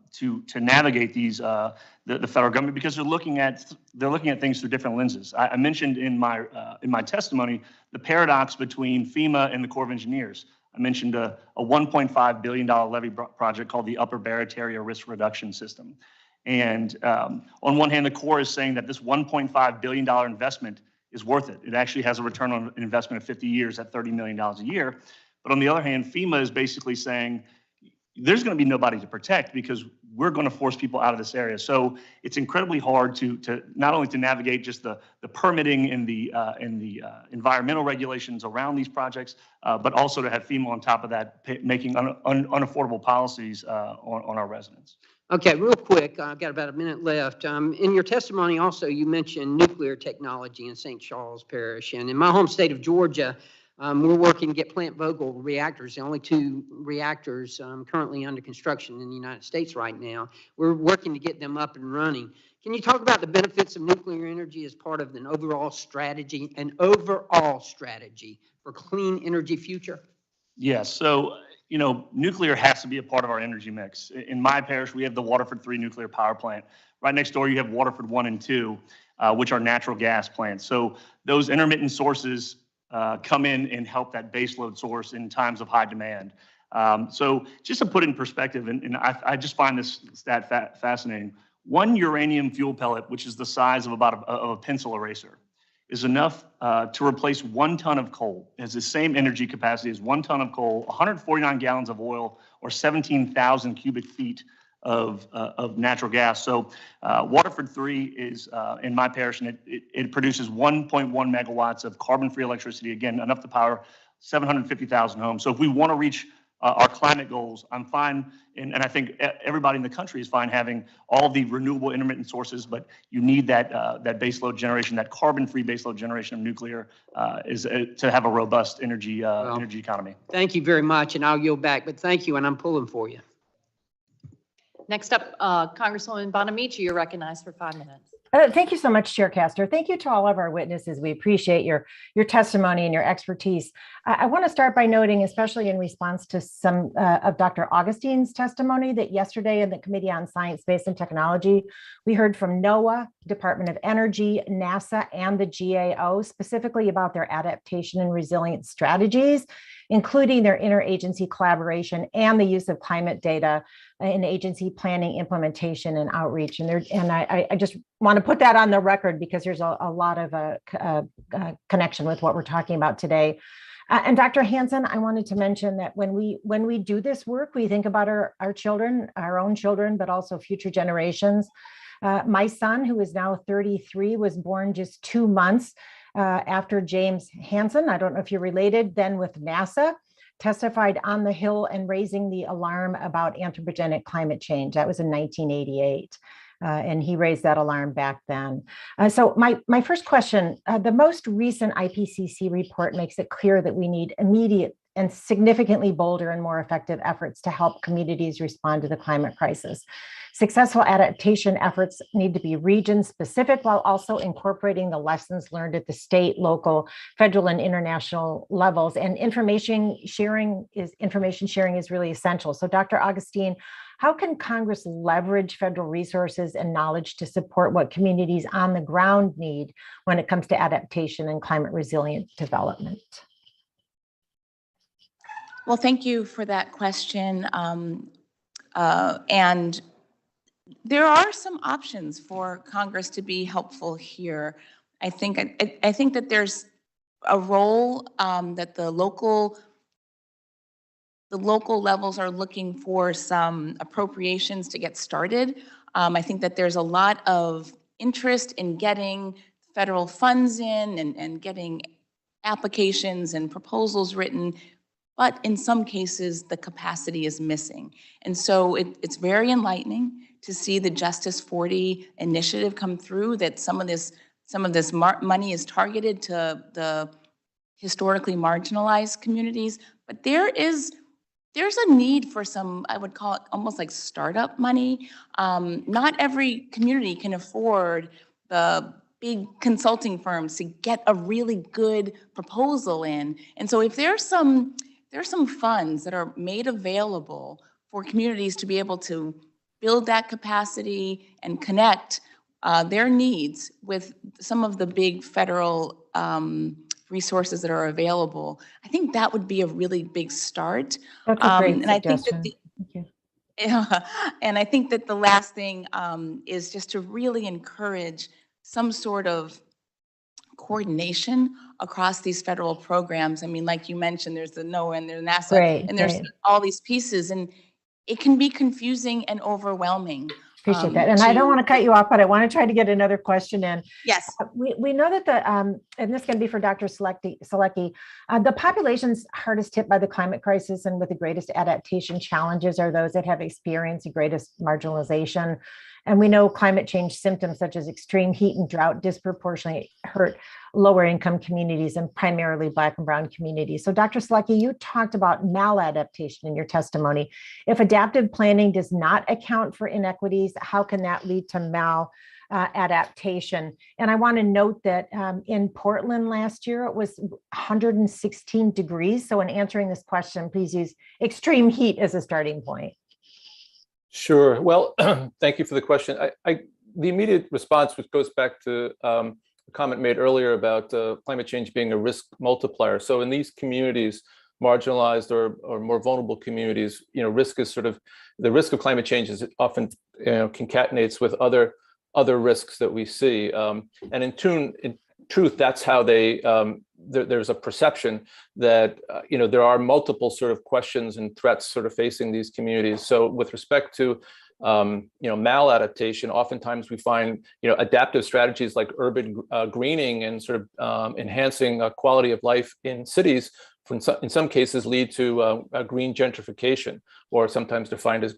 navigate these the federal government, because they're looking at things through different lenses. I mentioned in my testimony the paradox between FEMA and the Corps of Engineers. I mentioned a $1.5 billion levee project called the Upper Barrett Area Risk Reduction System. And on one hand, the Corps is saying that this $1.5 billion investment is worth it. It actually has a return on investment of 50 years at $30 million a year. But on the other hand, FEMA is basically saying there's going to be nobody to protect because we're going to force people out of this area. So it's incredibly hard to not only to navigate just the permitting and the environmental regulations around these projects, but also to have FEMA on top of that, making unaffordable policies on our residents. Okay, real quick, I've got about a minute left. In your testimony also, you mentioned nuclear technology in St. Charles Parish. And in my home state of Georgia, we're working to get Plant Vogtle reactors, the only 2 reactors currently under construction in the United States right now. We're working to get them up and running. Can you talk about the benefits of nuclear energy as part of an overall strategy for clean energy future? Yes, so nuclear has to be a part of our energy mix. In my parish, we have the Waterford 3 nuclear power plant. Right next door, you have Waterford 1 and 2, which are natural gas plants. So those intermittent sources come in and help that baseload source in times of high demand. So just to put it in perspective, and I just find this stat fascinating. 1 uranium fuel pellet, which is the size of about a pencil eraser, is enough to replace 1 ton of coal. It has the same energy capacity as 1 ton of coal, 149 gallons of oil, or 17,000 cubic feet of natural gas. So Waterford 3 is in my parish, and it produces 1.1 megawatts of carbon-free electricity, again, enough to power 750,000 homes. So if we want to reach our climate goals, I'm fine, and I think everybody in the country is fine having all the renewable intermittent sources, but you need that baseload generation, that carbon-free baseload generation of nuclear to have a robust energy economy. Thank you very much, and I'll yield back, but thank you, and I'm pulling for you. Next up, Congresswoman Bonamici, you're recognized for 5 minutes. Thank you so much, Chair Castor. Thank you to all of our witnesses. We appreciate your testimony and your expertise. I want to start by noting, especially in response to some of Dr. Augustine's testimony, that yesterday in the Committee on Science, Space, and Technology, we heard from NOAA, Department of Energy, NASA, and the GAO, specifically about their adaptation and resilience strategies, including their interagency collaboration and the use of climate data in agency planning, implementation, and outreach. And I just want to put that on the record because there's a lot of connection with what we're talking about today. And Dr. Hansen, I wanted to mention that when we do this work, we think about our children, our own children, but also future generations. My son, who is now 33, was born just 2 months after James Hansen. I don't know if you're related, then with NASA. testified on the Hill and raising the alarm about anthropogenic climate change. That was in 1988. And he raised that alarm back then. So my first question, the most recent IPCC report makes it clear that we need immediate and significantly bolder and more effective efforts to help communities respond to the climate crisis. Successful adaptation efforts need to be region-specific while also incorporating the lessons learned at the state, local, federal, and international levels. And information sharing is really essential. So Dr. Augustine, how can Congress leverage federal resources and knowledge to support what communities on the ground need when it comes to adaptation and climate resilient development? Well, thank you for that question. And there are some options for Congress to be helpful here. I think that there's a role that the local levels are looking for some appropriations to get started. I think that there's a lot of interest in getting federal funds in and getting applications and proposals written, but in some cases, the capacity is missing. And so it's very enlightening to see the Justice 40 initiative come through, that some of this money is targeted to the historically marginalized communities, but there's a need for some, I would call it almost like startup money. Not every community can afford the big consulting firms to get a really good proposal in. And so if there's some funds that are made available for communities to be able to build that capacity and connect their needs with some of the big federal resources that are available, I think that would be a really big start. That's a great and I think suggestion. that Thank you. And I think that the last thing is just to really encourage some sort of coordination across these federal programs. I mean, like you mentioned, there's the NOAA and there's NASA, and there's all these pieces, and it can be confusing and overwhelming. Appreciate that. And I don't want to cut you off, but I want to try to get another question in. Yes. We know that and this can be for Dr. Salecki, the populations hardest hit by the climate crisis and with the greatest adaptation challenges are those that have experienced the greatest marginalization. And we know climate change symptoms such as extreme heat and drought disproportionately hurt lower income communities and primarily Black and Brown communities. So Dr. Salecki, you talked about maladaptation in your testimony. If adaptive planning does not account for inequities, how can that lead to maladaptation? And I want to note that in Portland last year, it was 116 degrees. So in answering this question, please use extreme heat as a starting point. Sure. Well, thank you for the question. The immediate response, which goes back to a comment made earlier about climate change being a risk multiplier. So in these communities, marginalized or more vulnerable communities, risk is the risk of climate change is often concatenates with other risks that we see. And in truth, that's how there's a perception that there are multiple sort of questions and threats sort of facing these communities. So with respect to maladaptation, oftentimes we find adaptive strategies like urban greening and sort of enhancing quality of life in cities in some cases lead to green gentrification, or sometimes defined as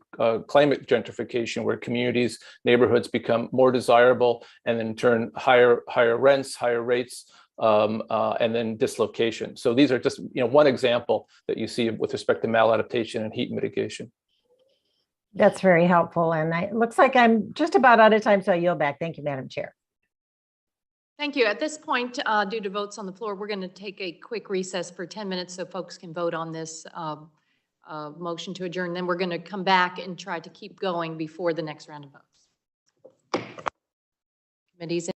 climate gentrification, where communities, neighborhoods become more desirable, and then in turn higher rents, higher rates, and then dislocation. So these are just one example that you see with respect to maladaptation and heat mitigation. That's very helpful. And it looks like I'm just about out of time, so I yield back. Thank you, Madam Chair. Thank you. At this point, due to votes on the floor, we're going to take a quick recess for 10 minutes so folks can vote on this motion to adjourn. Then we're going to come back and try to keep going before the next round of votes. Committees.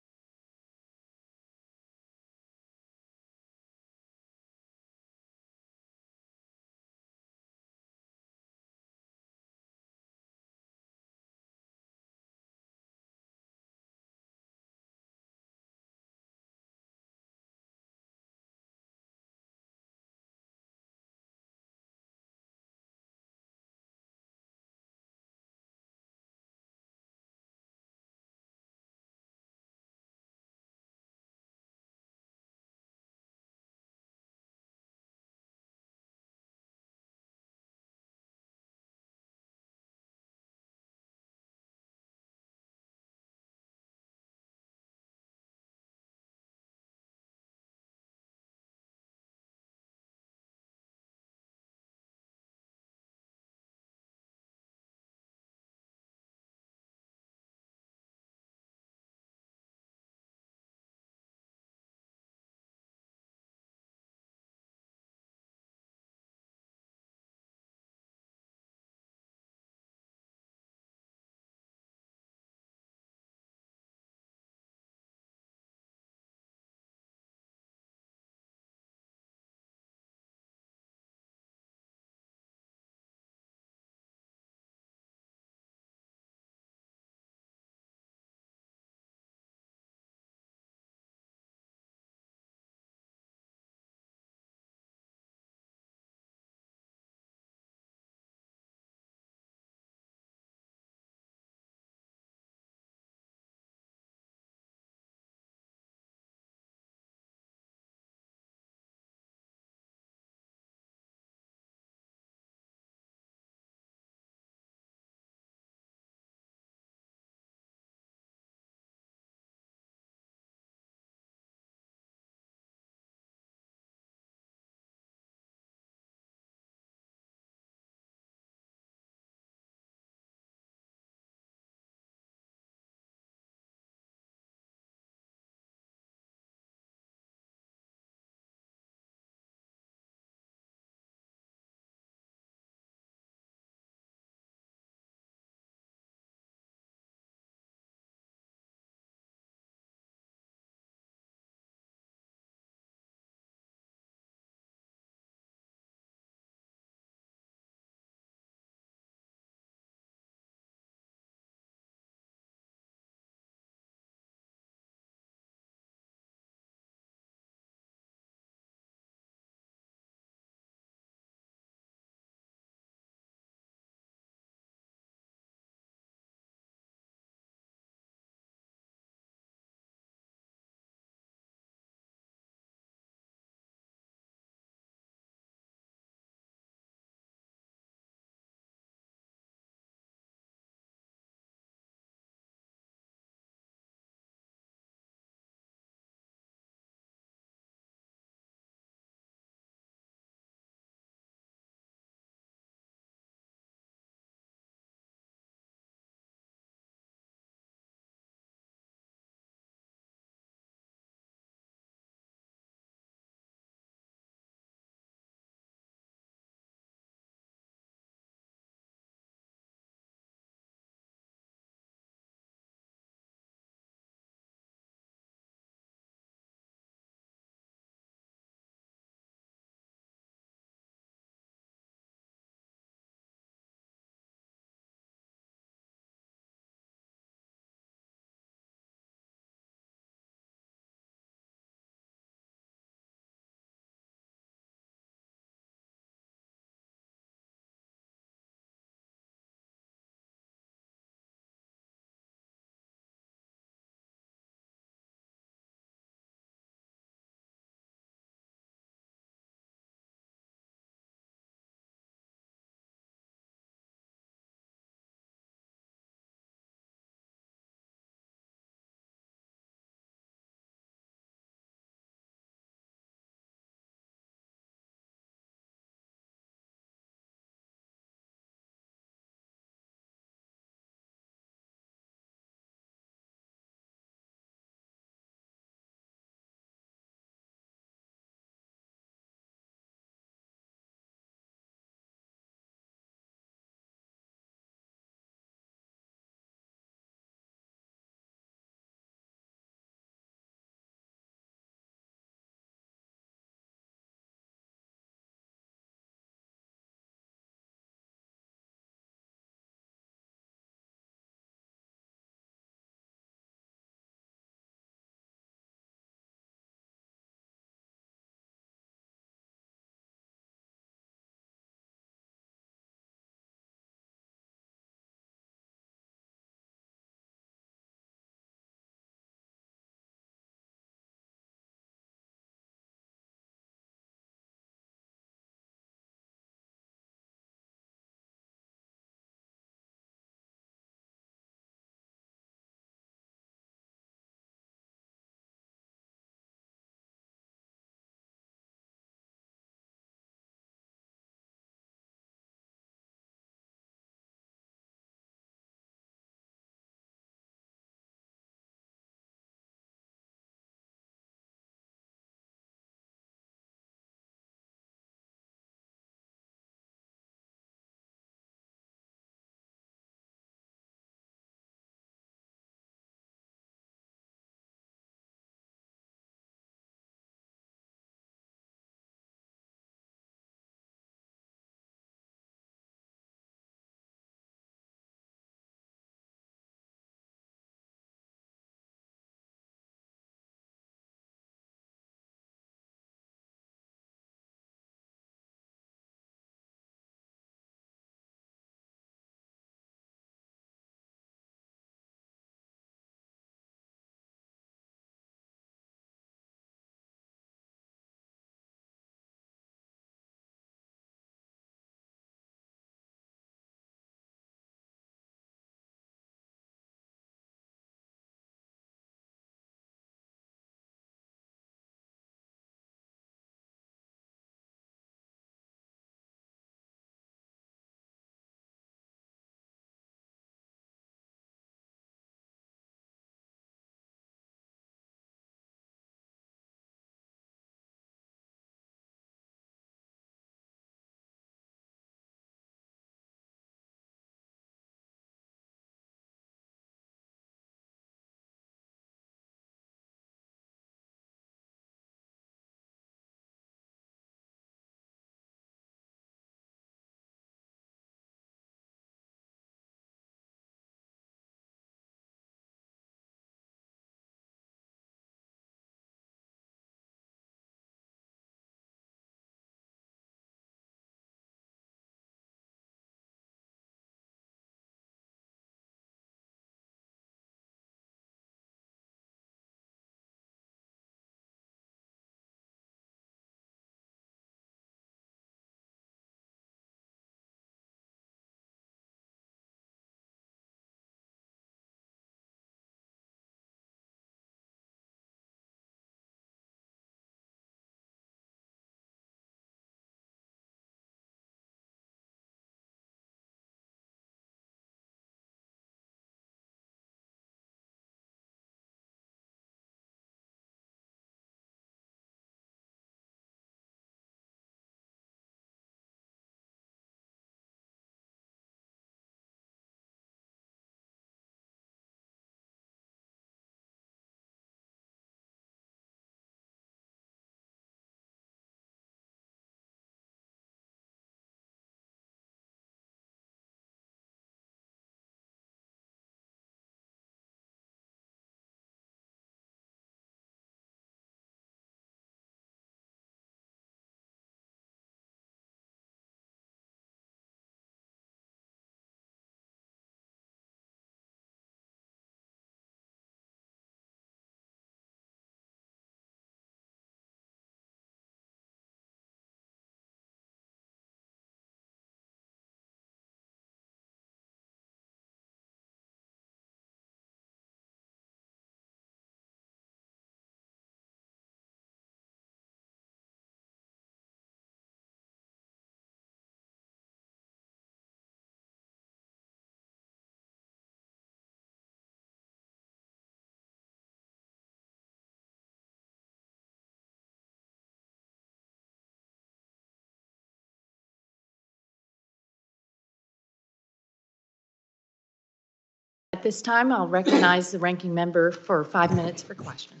At this time, I'll recognize the ranking member for 5 minutes for questions.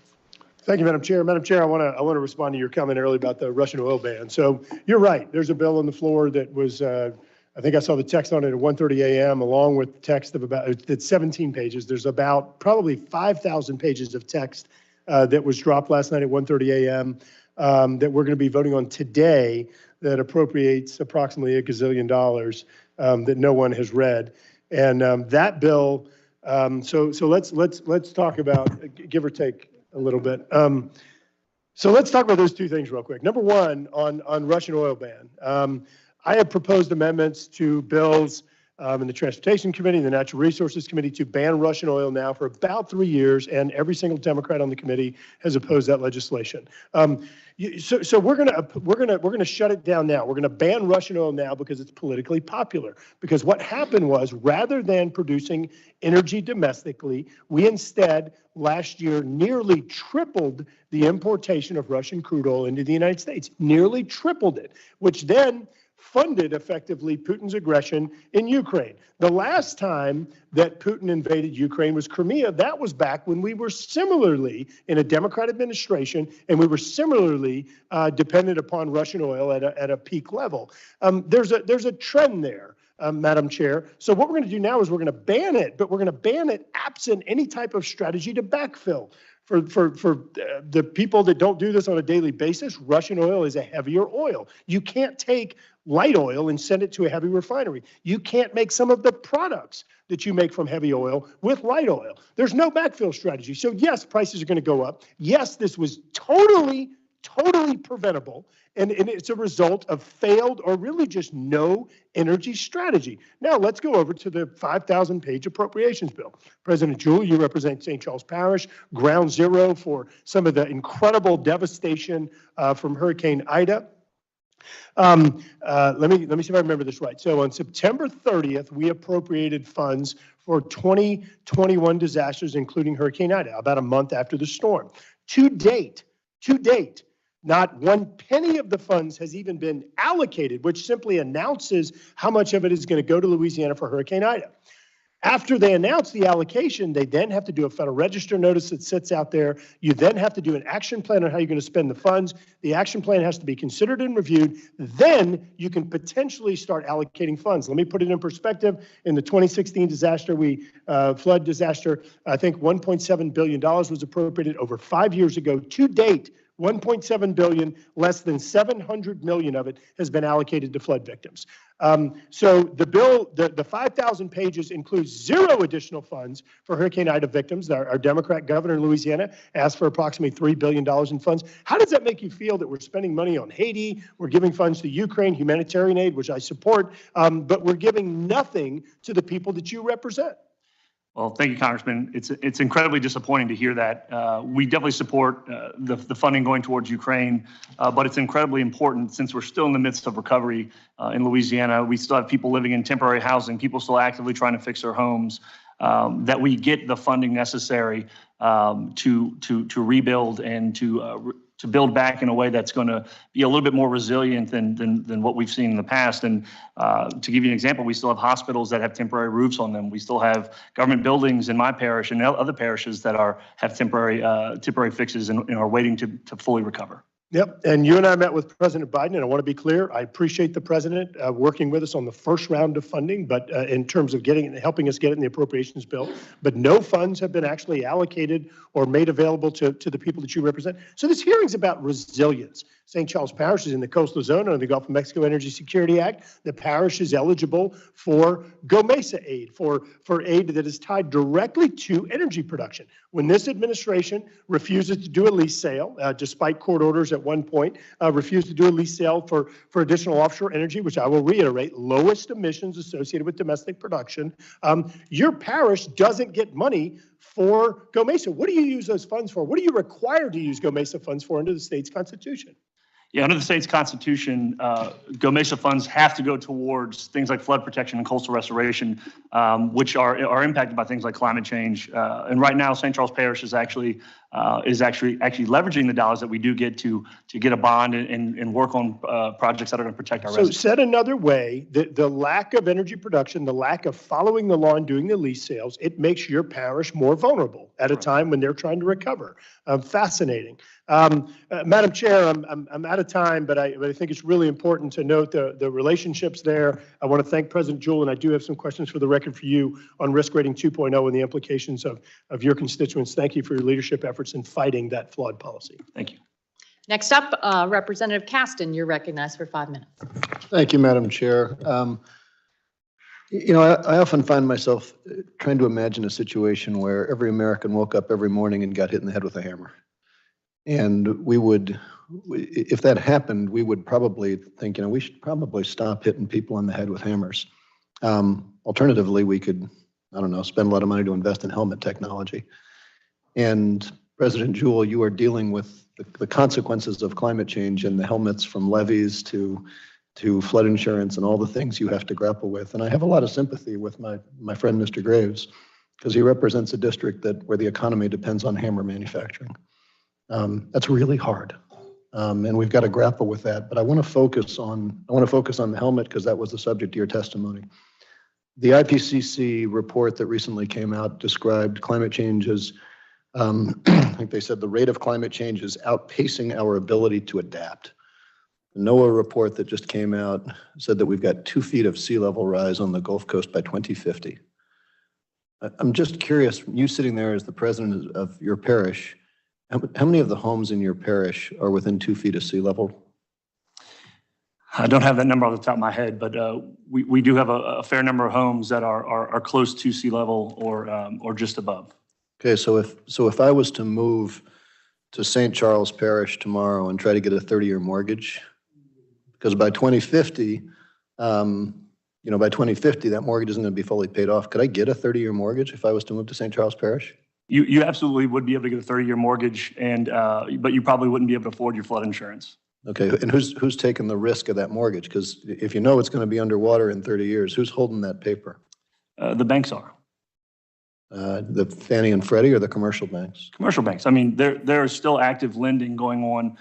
Thank you, Madam Chair. Madam Chair, I want to respond to your comment earlier about the Russian oil ban. So you're right. There's a bill on the floor that was, I think I saw the text on it at 1:30 a.m. along with text of it's 17 pages. There's about probably 5,000 pages of text that was dropped last night at 1:30 a.m. That we're going to be voting on today that appropriates approximately $1 gazillion that no one has read. And that bill, so let's talk about, give or take a little bit. So let's talk about those two things real quick. Number one, on Russian oil ban. I have proposed amendments to bills in the Transportation Committee, the Natural Resources Committee, to ban Russian oil now for about 3 years, and every single Democrat on the committee has opposed that legislation. So we're gonna shut it down now. We're gonna ban Russian oil now because it's politically popular. Because what happened was, rather than producing energy domestically, we instead last year nearly tripled the importation of Russian crude oil into the United States. Nearly tripled it, which then funded effectively Putin's aggression in Ukraine. The last time that Putin invaded Ukraine was Crimea. That was back when we were similarly in a Democrat administration, and we were similarly dependent upon Russian oil at a peak level. There's a trend there, Madam Chair. So what we're going to do now is we're going to ban it, but we're going to ban it absent any type of strategy to backfill. For the people that don't do this on a daily basis, Russian oil is a heavier oil. You can't take light oil and send it to a heavy refinery. You can't make some of the products that you make from heavy oil with light oil. There's no backfill strategy. So yes, prices are going to go up. Yes, this was totally preventable. And it's a result of failed or really just no energy strategy. Now let's go over to the 5,000-page appropriations bill. President Jewell, you represent St. Charles Parish, ground zero for some of the incredible devastation from Hurricane Ida. Let me see if I remember this right. So on September 30th, we appropriated funds for 2021 disasters, including Hurricane Ida, about a month after the storm. To date, not one penny of the funds has even been allocated, which simply announces how much of it is going to go to Louisiana for Hurricane Ida. After they announce the allocation, they then have to do a Federal Register notice that sits out there. You then have to do an action plan on how you're going to spend the funds. The action plan has to be considered and reviewed. Then you can potentially start allocating funds. Let me put it in perspective. In the 2016 disaster, flood disaster, I think $1.7 billion was appropriated over 5 years ago. To date, $1.7 billion, less than $700 million of it has been allocated to flood victims. So the bill, the 5,000 pages includes zero additional funds for Hurricane Ida victims. Our Democrat governor in Louisiana asked for approximately $3 billion in funds. How does that make you feel that we're spending money on Haiti, we're giving funds to Ukraine, humanitarian aid, which I support, but we're giving nothing to the people that you represent? Well, thank you, Congressman. It's incredibly disappointing to hear that. We definitely support the funding going towards Ukraine, but it's incredibly important since we're still in the midst of recovery in Louisiana. We still have people living in temporary housing, people still actively trying to fix their homes, that we get the funding necessary to rebuild and to build back in a way that's going to be a little bit more resilient than what we've seen in the past. And to give you an example, we still have hospitals that have temporary roofs on them. We still have government buildings in my parish and other parishes that have temporary fixes and are waiting to fully recover. Yep, and you and I met with President Biden, and I want to be clear, I appreciate the president working with us on the first round of funding, but in terms of helping us get it in the appropriations bill, but no funds have been actually allocated or made available to the people that you represent. So this hearing's about resilience. St. Charles Parish is in the coastal zone under the Gulf of Mexico Energy Security Act. The parish is eligible for GOMESA aid, for aid that is tied directly to energy production. When this administration refuses to do a lease sale, despite court orders at one point, refused to do a lease sale for additional offshore energy, which I will reiterate, lowest emissions associated with domestic production, your parish doesn't get money for GOMESA. What do you use those funds for? What are you required to use GOMESA funds for under the state's constitution? Yeah, under the state's constitution, GOMESA funds have to go towards things like flood protection and coastal restoration, which are impacted by things like climate change. And right now, St. Charles Parish is actually is actually leveraging the dollars that we do get to get a bond and work on projects that are going to protect our So residents. said another way, the lack of energy production, the lack of following the law and doing the lease sales, it makes your parish more vulnerable at a time when they're trying to recover. Fascinating. Madam Chair, I'm out of time, but I think it's really important to note the relationships there. I want to thank President Jewell, and I do have some questions for the record for you on risk rating 2.0 and the implications of your constituents. Thank you for your leadership efforts in fighting that flawed policy. Thank you. Next up, Representative Caston, you're recognized for 5 minutes. Thank you, Madam Chair. I often find myself trying to imagine a situation where every American woke up every morning and got hit in the head with a hammer. And we would, if that happened, we would probably think, we should probably stop hitting people in the head with hammers. Alternatively, we could, spend a lot of money to invest in helmet technology. And President Jewell, you are dealing with the consequences of climate change and the helmets from levees to flood insurance and all the things you have to grapple with. And I have a lot of sympathy with my friend, Mr. Graves, because he represents a district where the economy depends on hammer manufacturing. That's really hard. And we've got to grapple with that. But I want to focus on the helmet because that was the subject of your testimony. The IPCC report that recently came out described climate change as, I think they said the rate of climate change is outpacing our ability to adapt. The NOAA report that just came out said that we've got 2 feet of sea level rise on the Gulf Coast by 2050. I'm just curious, you sitting there as the president of your parish, how many of the homes in your parish are within 2 feet of sea level? I don't have that number off the top of my head, but we do have a fair number of homes that are close to sea level or just above. Okay, so if I was to move to St. Charles Parish tomorrow and try to get a 30-year mortgage, because by 2050, that mortgage isn't going to be fully paid off. Could I get a 30-year mortgage if I was to move to St. Charles Parish? You absolutely would be able to get a 30-year mortgage, but you probably wouldn't be able to afford your flood insurance. Okay, and who's taking the risk of that mortgage? Because if you know it's going to be underwater in 30 years, who's holding that paper? The banks are. The Fannie and Freddie or the commercial banks? Commercial banks. I mean, there is still active lending going on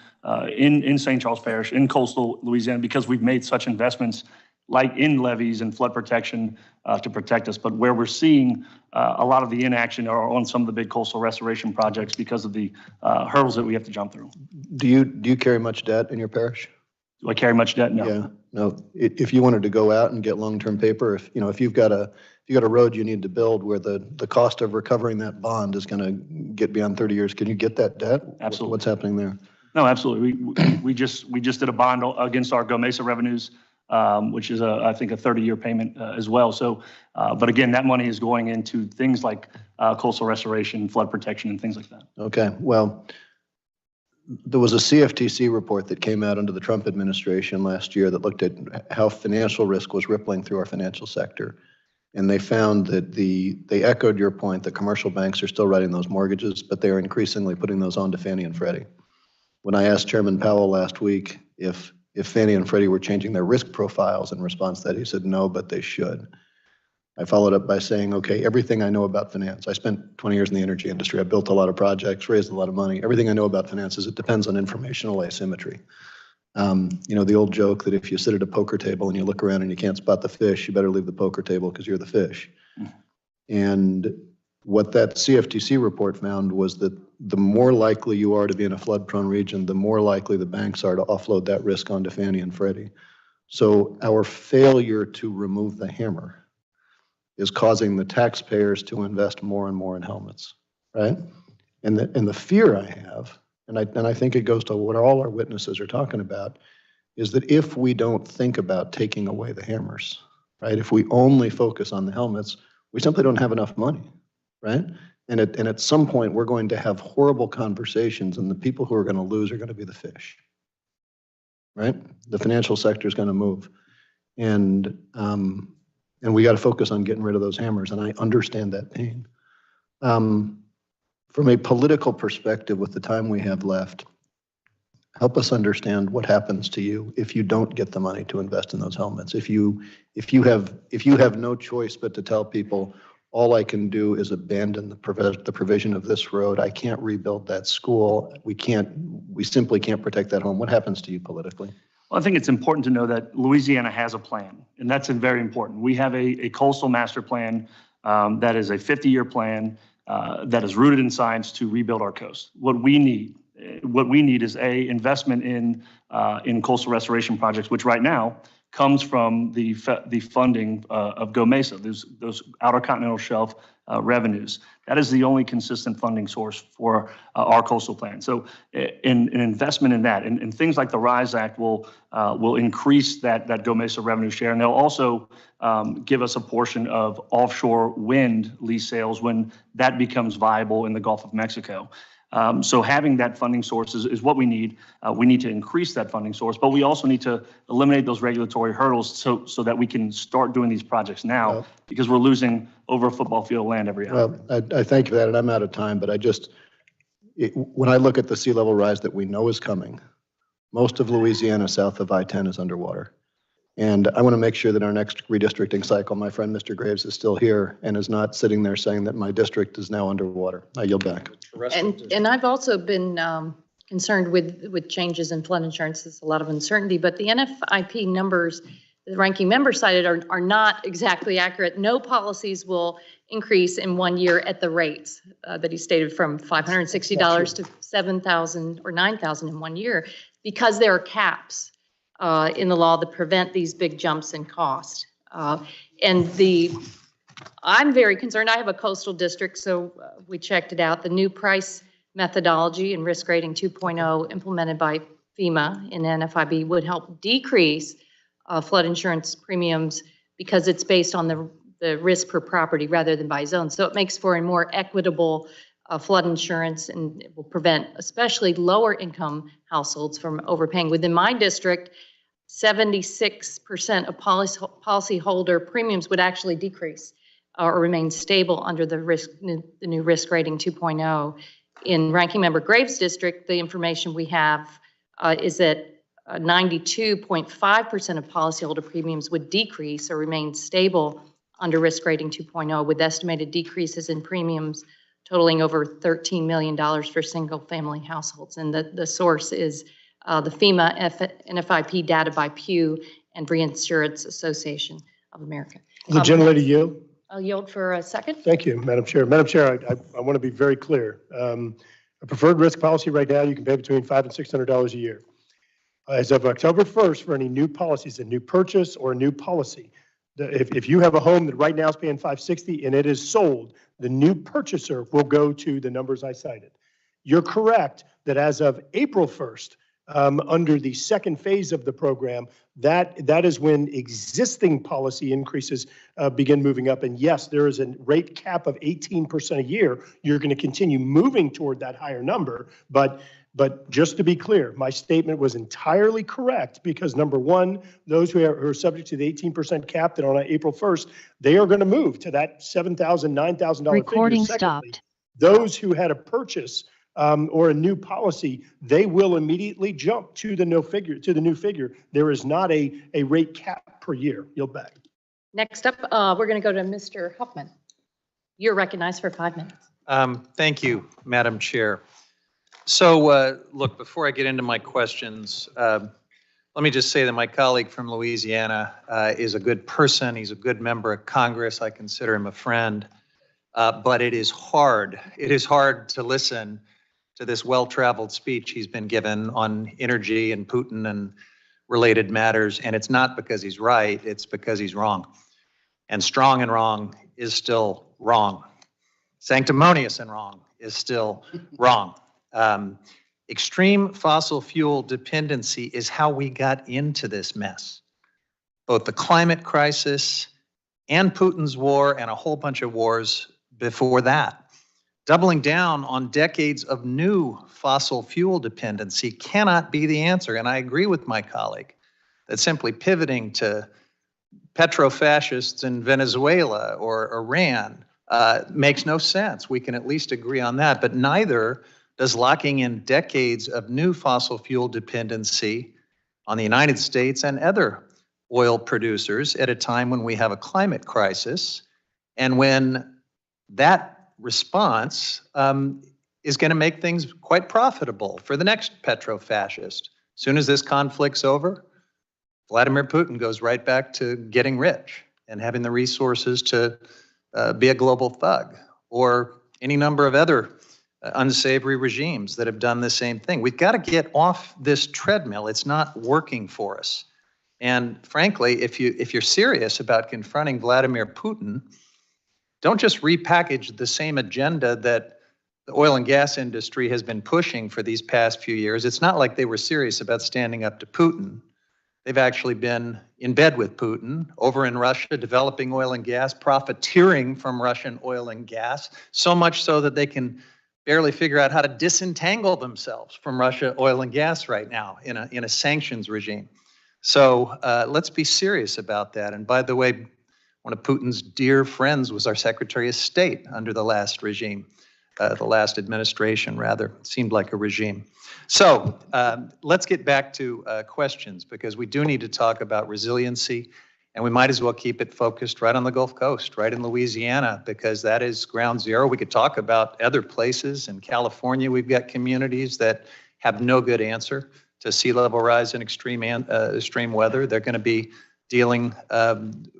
in St. Charles Parish, in coastal Louisiana, because we've made such investments like in levees and flood protection to protect us. But where we're seeing a lot of the inaction are on some of the big coastal restoration projects because of the hurdles that we have to jump through. Do you carry much debt in your parish? Do I carry much debt? No. Yeah, no. If you wanted to go out and get long-term paper, if you've got a road you need to build where the cost of recovering that bond is going to get beyond 30 years, can you get that debt? Absolutely. What's happening there? No, absolutely. We just did a bond against our Go Mesa revenues, which is I think a 30-year payment as well. So, but again, that money is going into things like coastal restoration, flood protection, and things like that. Okay. Well, there was a CFTC report that came out under the Trump administration last year that looked at how financial risk was rippling through our financial sector. And they found that they echoed your point that commercial banks are still writing those mortgages, but they are increasingly putting those on to Fannie and Freddie. When I asked Chairman Powell last week if Fannie and Freddie were changing their risk profiles in response to that, he said no, but they should. I followed up by saying, okay, everything I know about finance, I spent 20 years in the energy industry. I built a lot of projects, raised a lot of money. Everything I know about finances, it depends on informational asymmetry. The old joke that if you sit at a poker table and you look around and you can't spot the fish, you better leave the poker table because you're the fish. And what that CFTC report found was that the more likely you are to be in a flood-prone region, the more likely the banks are to offload that risk onto Fannie and Freddie. So our failure to remove the hammer is causing the taxpayers to invest more and more in helmets, right? And the fear I have, and I think it goes to what all our witnesses are talking about, is that if we don't think about taking away the hammers, right? If we only focus on the helmets, we simply don't have enough money, right? And at some point, we're going to have horrible conversations, and the people who are going to lose are going to be the fish, right? The financial sector is going to move. And we got to focus on getting rid of those hammers, and I understand that pain. From a political perspective, with the time we have left, help us understand what happens to you if you don't get the money to invest in those helmets. If you have no choice but to tell people, all I can do is abandon the provision of this road. I can't rebuild that school. We simply can't protect that home. What happens to you politically? Well, I think it's important to know that Louisiana has a plan, and that's very important. We have a coastal master plan that is a 50-year plan that is rooted in science to rebuild our coast. What we need is investment in coastal restoration projects, which right now comes from the funding of Go Mesa, those Outer Continental Shelf revenues. That is the only consistent funding source for our coastal plan. So an investment in that and things like the RISE Act will increase that Go Mesa revenue share. And they'll also give us a portion of offshore wind lease sales when that becomes viable in the Gulf of Mexico. So having that funding source is what we need. We need to increase that funding source, but we also need to eliminate those regulatory hurdles so that we can start doing these projects now, because we're losing over a football field of land every hour. Well, I thank you for that, and I'm out of time, but when I look at the sea level rise that we know is coming, most of Louisiana south of I-10 is underwater. And I want to make sure that our next redistricting cycle, my friend Mr. Graves is still here and is not sitting there saying that my district is now underwater. I yield back. And I've also been concerned with changes in flood insurance. There's a lot of uncertainty, but the NFIP numbers the ranking member cited are not exactly accurate. No policies will increase in 1 year at the rates that he stated, from $560 to $7,000 or $9,000 in 1 year, because there are caps in the law that prevent these big jumps in cost. I'm very concerned. I have a coastal district, so we checked it out. The new price methodology and risk rating 2.0 implemented by FEMA in NFIB would help decrease flood insurance premiums because it's based on the risk per property rather than by zone. So it makes for a more equitable flood insurance, and it will prevent especially lower income households from overpaying. Within my district, 76% of policyholder premiums would actually decrease or remain stable under the new risk rating 2.0. In Ranking Member Graves' district, the information we have is that 92.5% of policyholder premiums would decrease or remain stable under risk rating 2.0, with estimated decreases in premiums totaling over $13 million for single-family households. And the source is the FEMA NFIP data by Pew and Reinsurance Association of America. The gentlelady yield. I'll yield for a second. Thank you, Madam Chair. Madam Chair, I want to be very clear. A preferred risk policy right now, you can pay between $500 and $600 a year. As of October 1st, for any new policies, a new purchase or a new policy, if you have a home that right now is paying $560 and it is sold, the new purchaser will go to the numbers I cited. You're correct that as of April 1st, under the second phase of the program, that is when existing policy increases begin moving up. And yes, there is a rate cap of 18% a year. You're going to continue moving toward that higher number. But just to be clear, my statement was entirely correct, because number one, those who are subject to the 18% cap that on April 1st, they are going to move to that $7,000, $9,000 Recording figure. Secondly, stopped. those who had a purchase or a new policy, they will immediately jump to the new figure. There is not a rate cap per year. Yield back. Next up, we're going to go to Mr. Huffman. You're recognized for 5 minutes. Thank you, Madam Chair. So, look, before I get into my questions, let me just say that my colleague from Louisiana is a good person. He's a good member of Congress. I consider him a friend. But it is hard. It is hard to listen to this well-traveled speech he's been given on energy and Putin and related matters. And it's not because he's right. It's because he's wrong. And strong and wrong is still wrong. Sanctimonious and wrong is still wrong. Extreme fossil fuel dependency is how we got into this mess. Both the climate crisis and Putin's war and a whole bunch of wars before that. Doubling down on decades of new fossil fuel dependency cannot be the answer. And I agree with my colleague that simply pivoting to petrofascists in Venezuela or Iran makes no sense. We can at least agree on that, but neither does locking in decades of new fossil fuel dependency on the United States and other oil producers at a time when we have a climate crisis and when that response is going to make things quite profitable for the next petro-fascist. As soon as this conflict's over, Vladimir Putin goes right back to getting rich and having the resources to be a global thug, or any number of other unsavory regimes that have done the same thing. We've got to get off this treadmill. It's not working for us. And frankly, if you're serious about confronting Vladimir Putin, don't just repackage the same agenda that the oil and gas industry has been pushing for these past few years. It's not like they were serious about standing up to Putin. They've actually been in bed with Putin over in Russia, developing oil and gas, profiteering from Russian oil and gas, so much so that they can barely figure out how to disentangle themselves from Russia oil and gas right now in a sanctions regime. So let's be serious about that. And by the way, one of Putin's dear friends was our Secretary of State under the last regime, the last administration, rather. It seemed like a regime. So let's get back to questions, because we do need to talk about resiliency, and we might as well keep it focused right on the Gulf Coast, right in Louisiana, because that is ground zero. We could talk about other places. In California, we've got communities that have no good answer to sea level rise and extreme weather. They're going to be dealing,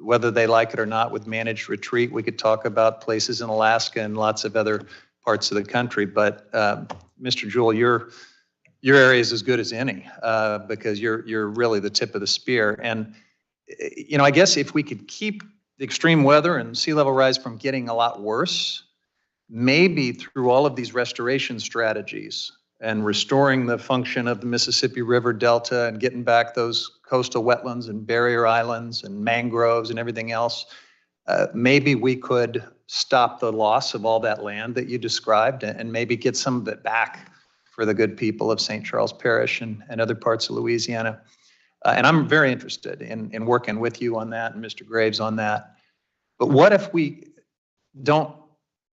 whether they like it or not, with managed retreat. We could talk about places in Alaska and lots of other parts of the country. But Mr. Jewell, your area is as good as any, because you're really the tip of the spear. And you know, I guess if we could keep the extreme weather and sea level rise from getting a lot worse, maybe through all of these restoration strategies and restoring the function of the Mississippi River Delta and getting back those coastal wetlands and barrier islands and mangroves and everything else, maybe we could stop the loss of all that land that you described and maybe get some of it back for the good people of St. Charles Parish and other parts of Louisiana. And I'm very interested in working with you on that and Mr. Graves on that. But what if we don't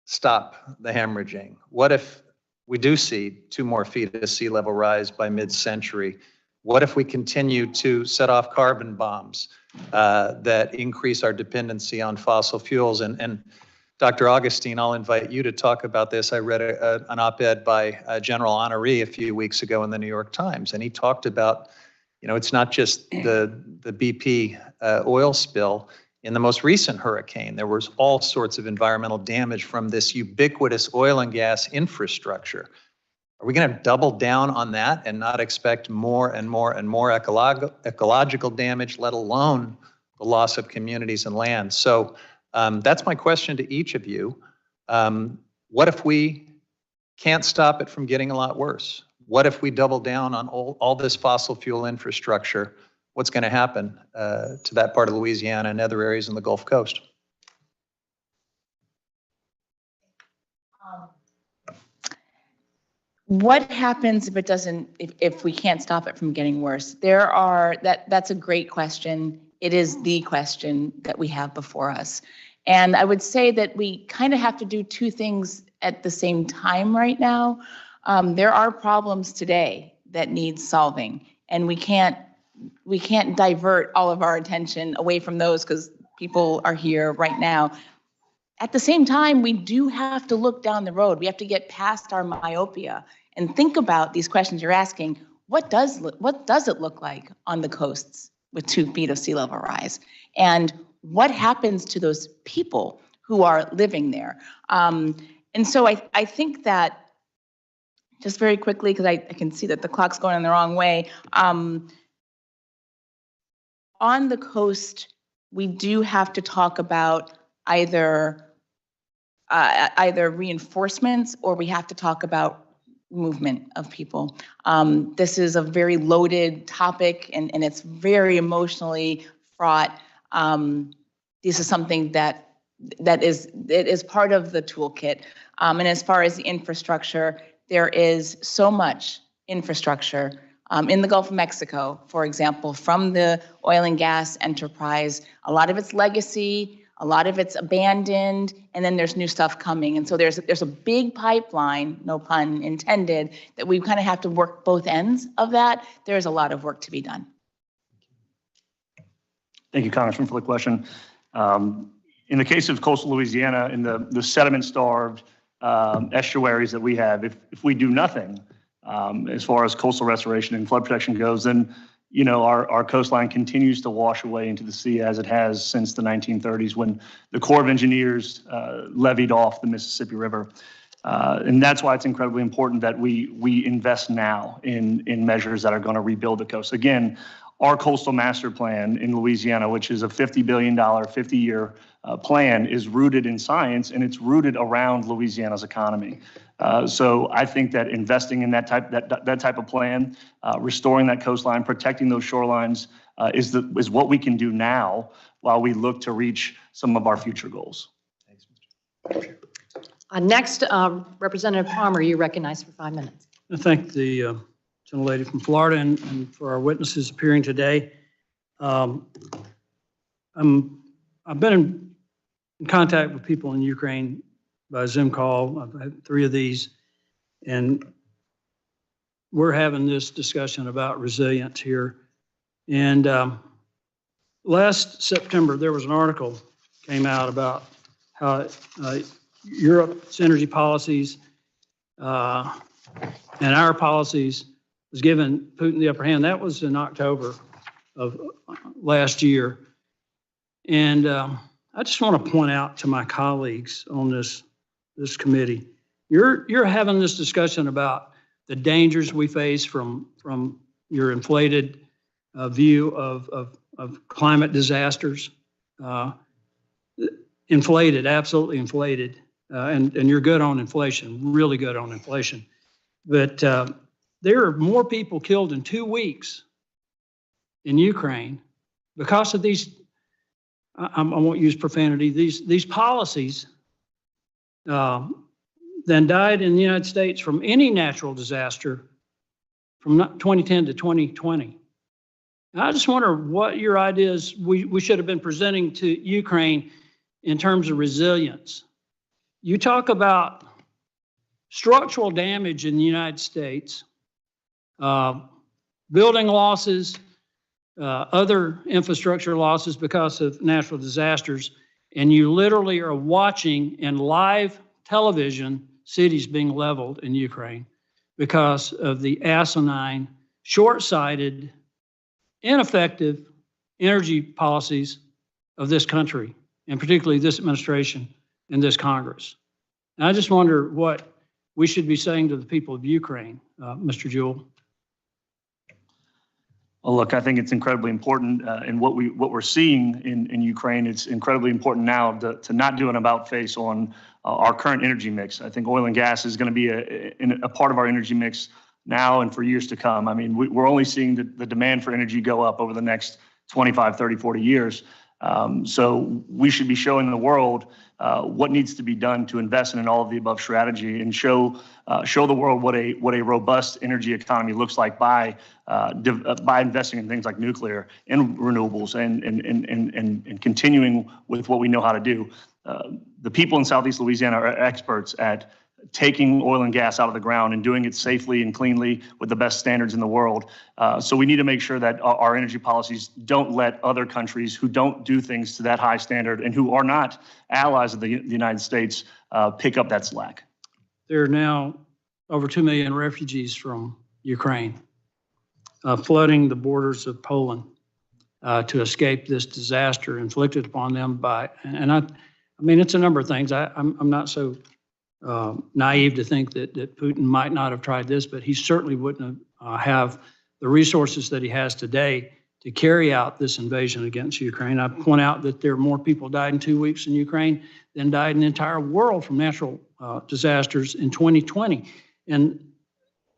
stop the hemorrhaging? What if we do see 2 more feet of sea level rise by mid-century? What if we continue to set off carbon bombs that increase our dependency on fossil fuels? And Dr. Augustine, I'll invite you to talk about this. I read an op-ed by General Honoré a few weeks ago in the New York Times, and he talked about, you know, it's not just the BP oil spill. In the most recent hurricane, there was all sorts of environmental damage from this ubiquitous oil and gas infrastructure. Are we going to double down on that and not expect more and more and more ecological damage, let alone the loss of communities and land? So that's my question to each of you. What if we can't stop it from getting a lot worse? What if we double down on all this fossil fuel infrastructure? What's going to happen to that part of Louisiana and other areas in the Gulf Coast? What happens if it doesn't, if we can't stop it from getting worse? That's a great question. It is the question that we have before us. And I would say that we kind of have to do 2 things at the same time right now. There are problems today that need solving, and we can't divert all of our attention away from those because people are here right now. At the same time, we do have to look down the road. We have to get past our myopia and think about these questions you're asking. What does it look like on the coasts with 2 feet of sea level rise? And what happens to those people who are living there? And so I think that, just very quickly, because I can see that the clock's going in the wrong way, on the coast, we do have to talk about either reinforcements, or we have to talk about movement of people. This is a very loaded topic, and it's very emotionally fraught. This is something that is part of the toolkit. And as far as the infrastructure, there is so much infrastructure in the Gulf of Mexico, for example, from the oil and gas enterprise. A lot of it's legacy, a lot of it's abandoned, and then there's new stuff coming. And so there's a big pipeline, no pun intended, that we kind of have to work both ends of that. There's a lot of work to be done. Thank you, Congressman, for the question. In the case of coastal Louisiana, in the sediment-starved estuaries that we have, if we do nothing as far as coastal restoration and flood protection goes, then our coastline continues to wash away into the sea as it has since the 1930s when the Corps of Engineers levied off the Mississippi River. And that's why it's incredibly important that we invest now in measures that are going to rebuild the coast. Again, our coastal master plan in Louisiana, which is a $50 billion, 50-year plan, is rooted in science, and it's rooted around Louisiana's economy. So I think that investing in that type of plan, restoring that coastline, protecting those shorelines is what we can do now while we look to reach some of our future goals. Thanks, Mr. Chair. Next, Representative Palmer, you recognize for 5 minutes. I thank the gentlelady from Florida and for our witnesses appearing today. I've been in contact with people in Ukraine by Zoom call. I've had 3 of these, and we're having this discussion about resilience here. And last September, there was an article came out about how Europe's energy policies and our policies was giving Putin the upper hand. That was in October of last year. And I just want to point out to my colleagues on this committee, you're having this discussion about the dangers we face from your inflated view of climate disasters. Inflated, absolutely inflated. And you're good on inflation, really good on inflation. But there are more people killed in 2 weeks in Ukraine because of these, I won't use profanity, these policies than died in the United States from any natural disaster from 2010 to 2020. And I just wonder what your ideas we should have been presenting to Ukraine in terms of resilience. You talk about structural damage in the United States, building losses, other infrastructure losses because of natural disasters, and you literally are watching in live television cities being leveled in Ukraine because of the asinine, short-sighted, ineffective energy policies of this country, and particularly this administration and this Congress. And I just wonder what we should be saying to the people of Ukraine, Mr. Jewell. Well, look, I think it's incredibly important, and what we're seeing in Ukraine. It's incredibly important now to not do an about face on our current energy mix. I think oil and gas is going to be a part of our energy mix now and for years to come. I mean, we're only seeing the demand for energy go up over the next 25, 30, 40 years. So we should be showing the world what needs to be done to invest in an all of the above strategy and show the world what a robust energy economy looks like by investing in things like nuclear and renewables and continuing with what we know how to do. The people in Southeast Louisiana are experts at taking oil and gas out of the ground and doing it safely and cleanly with the best standards in the world. So we need to make sure that our energy policies don't let other countries who don't do things to that high standard and who are not allies of the United States pick up that slack. There are now over 2 million refugees from Ukraine flooding the borders of Poland to escape this disaster inflicted upon them by, and I mean, it's a number of things. I'm not so naive to think that Putin might not have tried this, but he certainly wouldn't have the resources that he has today to carry out this invasion against Ukraine. I point out that there are more people died in 2 weeks in Ukraine than died in the entire world from natural disasters in 2020. And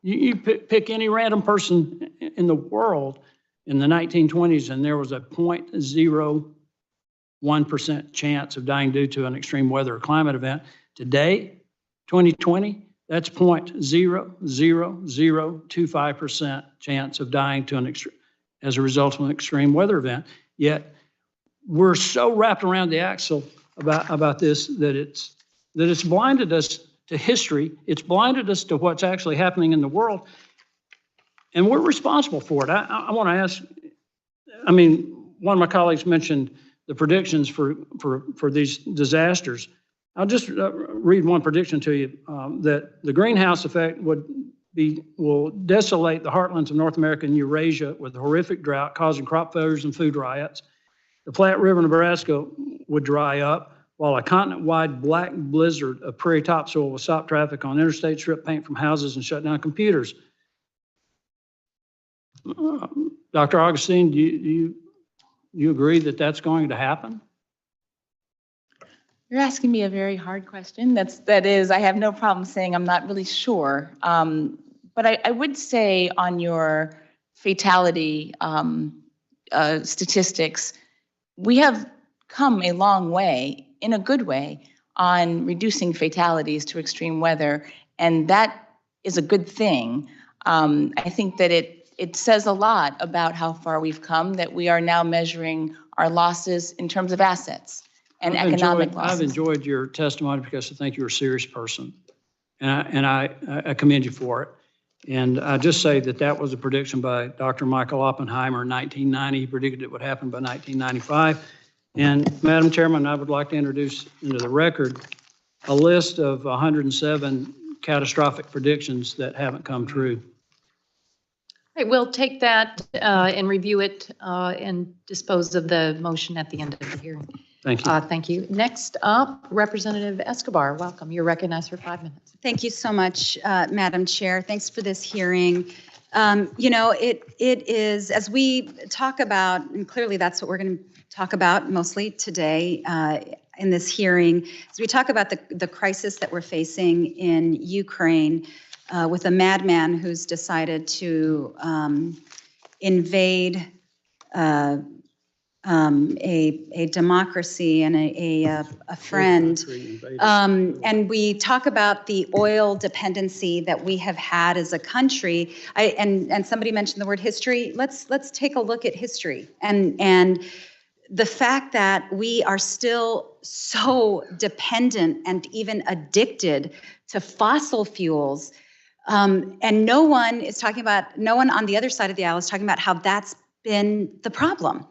you pick any random person in the world in the 1920s, and there was a 0.01% chance of dying due to an extreme weather or climate event. Today, 2020, that's 0.00025% chance of dying as a result of an extreme weather event. Yet we're so wrapped around the axle about this that it's blinded us to history. It's blinded us to what's actually happening in the world, and we're responsible for it. I want to ask. I mean, one of my colleagues mentioned the predictions for these disasters. I'll just read one prediction to you, that the greenhouse effect will desolate the heartlands of North America and Eurasia with a horrific drought causing crop failures and food riots. The Platte River, Nebraska would dry up, while a continent-wide black blizzard of prairie topsoil will stop traffic on interstate, strip paint from houses, and shut down computers. Dr. Augustine, do you agree that that's going to happen? You're asking me a very hard question. That is, I have no problem saying I'm not really sure. But I would say on your fatality statistics, we have come a long way, in a good way, on reducing fatalities to extreme weather, and that is a good thing. I think that it says a lot about how far we've come, that we are now measuring our losses in terms of assets and economic losses. I've enjoyed your testimony because I think you're a serious person, and I commend you for it. And I just say that was a prediction by Dr. Michael Oppenheimer in 1990. He predicted it would happen by 1995. And Madam Chairman, I would like to introduce into the record a list of 107 catastrophic predictions that haven't come true. All right, we'll take that and review it and dispose of the motion at the end of the hearing. Thank you. Thank you. Next up, Representative Escobar. Welcome. You're recognized for 5 minutes. Thank you so much, Madam Chair. Thanks for this hearing. You know, it is, as we talk about, and clearly that's what we're going to talk about mostly today in this hearing, as we talk about the crisis that we're facing in Ukraine with a madman who's decided to invade a democracy and a friend. And we talk about the oil dependency that we have had as a country. And somebody mentioned the word history. Let's take a look at history and the fact that we are still so dependent and even addicted to fossil fuels. And no one on the other side of the aisle is talking about how that's been the problem.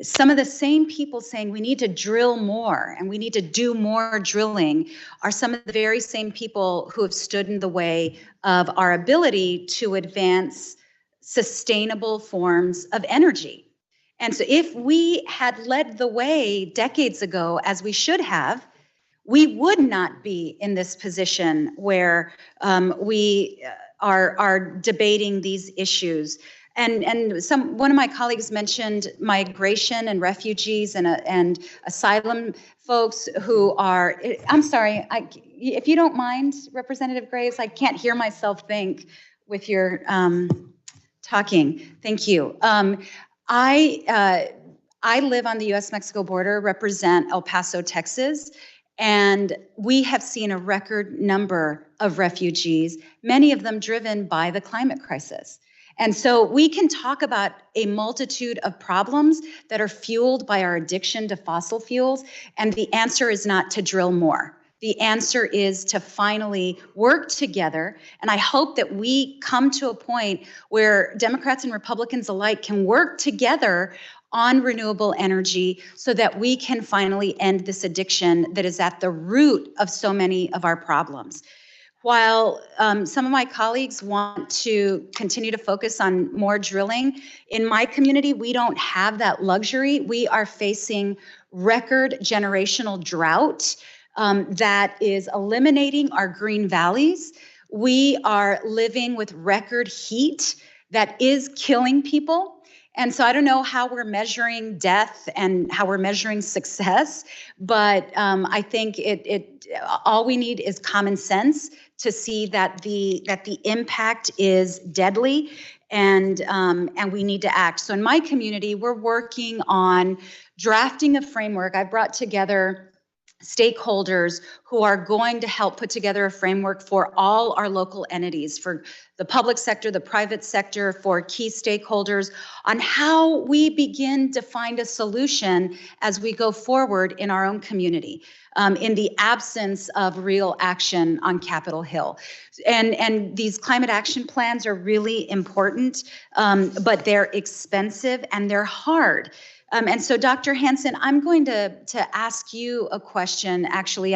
Some of the same people saying we need to drill more and we need to do more drilling are some of the very same people who have stood in the way of our ability to advance sustainable forms of energy. And so if we had led the way decades ago, as we should have, we would not be in this position where we are debating these issues. And one of my colleagues mentioned migration and refugees and asylum folks who are, I'm sorry, if you don't mind, Representative Graves, I can't hear myself think with your talking. Thank you. I live on the U.S.-Mexico border, represent El Paso, Texas, and we have seen a record number of refugees, many of them driven by the climate crisis. And so we can talk about a multitude of problems that are fueled by our addiction to fossil fuels, and the answer is not to drill more. The answer is to finally work together, and I hope that we come to a point where Democrats and Republicans alike can work together on renewable energy so that we can finally end this addiction that is at the root of so many of our problems. While some of my colleagues want to continue to focus on more drilling, in my community, we don't have that luxury. We are facing record generational drought that is eliminating our green valleys. We are living with record heat that is killing people. And so I don't know how we're measuring death and how we're measuring success, but I think all we need is common sense to see that the impact is deadly, and we need to act. So in my community, we're working on drafting a framework. I brought together stakeholders who are going to help put together a framework for all our local entities, for the public sector, the private sector, for key stakeholders, on how we begin to find a solution as we go forward in our own community, in the absence of real action on Capitol Hill. And these climate action plans are really important, but they're expensive and they're hard. And so, Dr. Hansen, I'm going to ask you a question. Actually,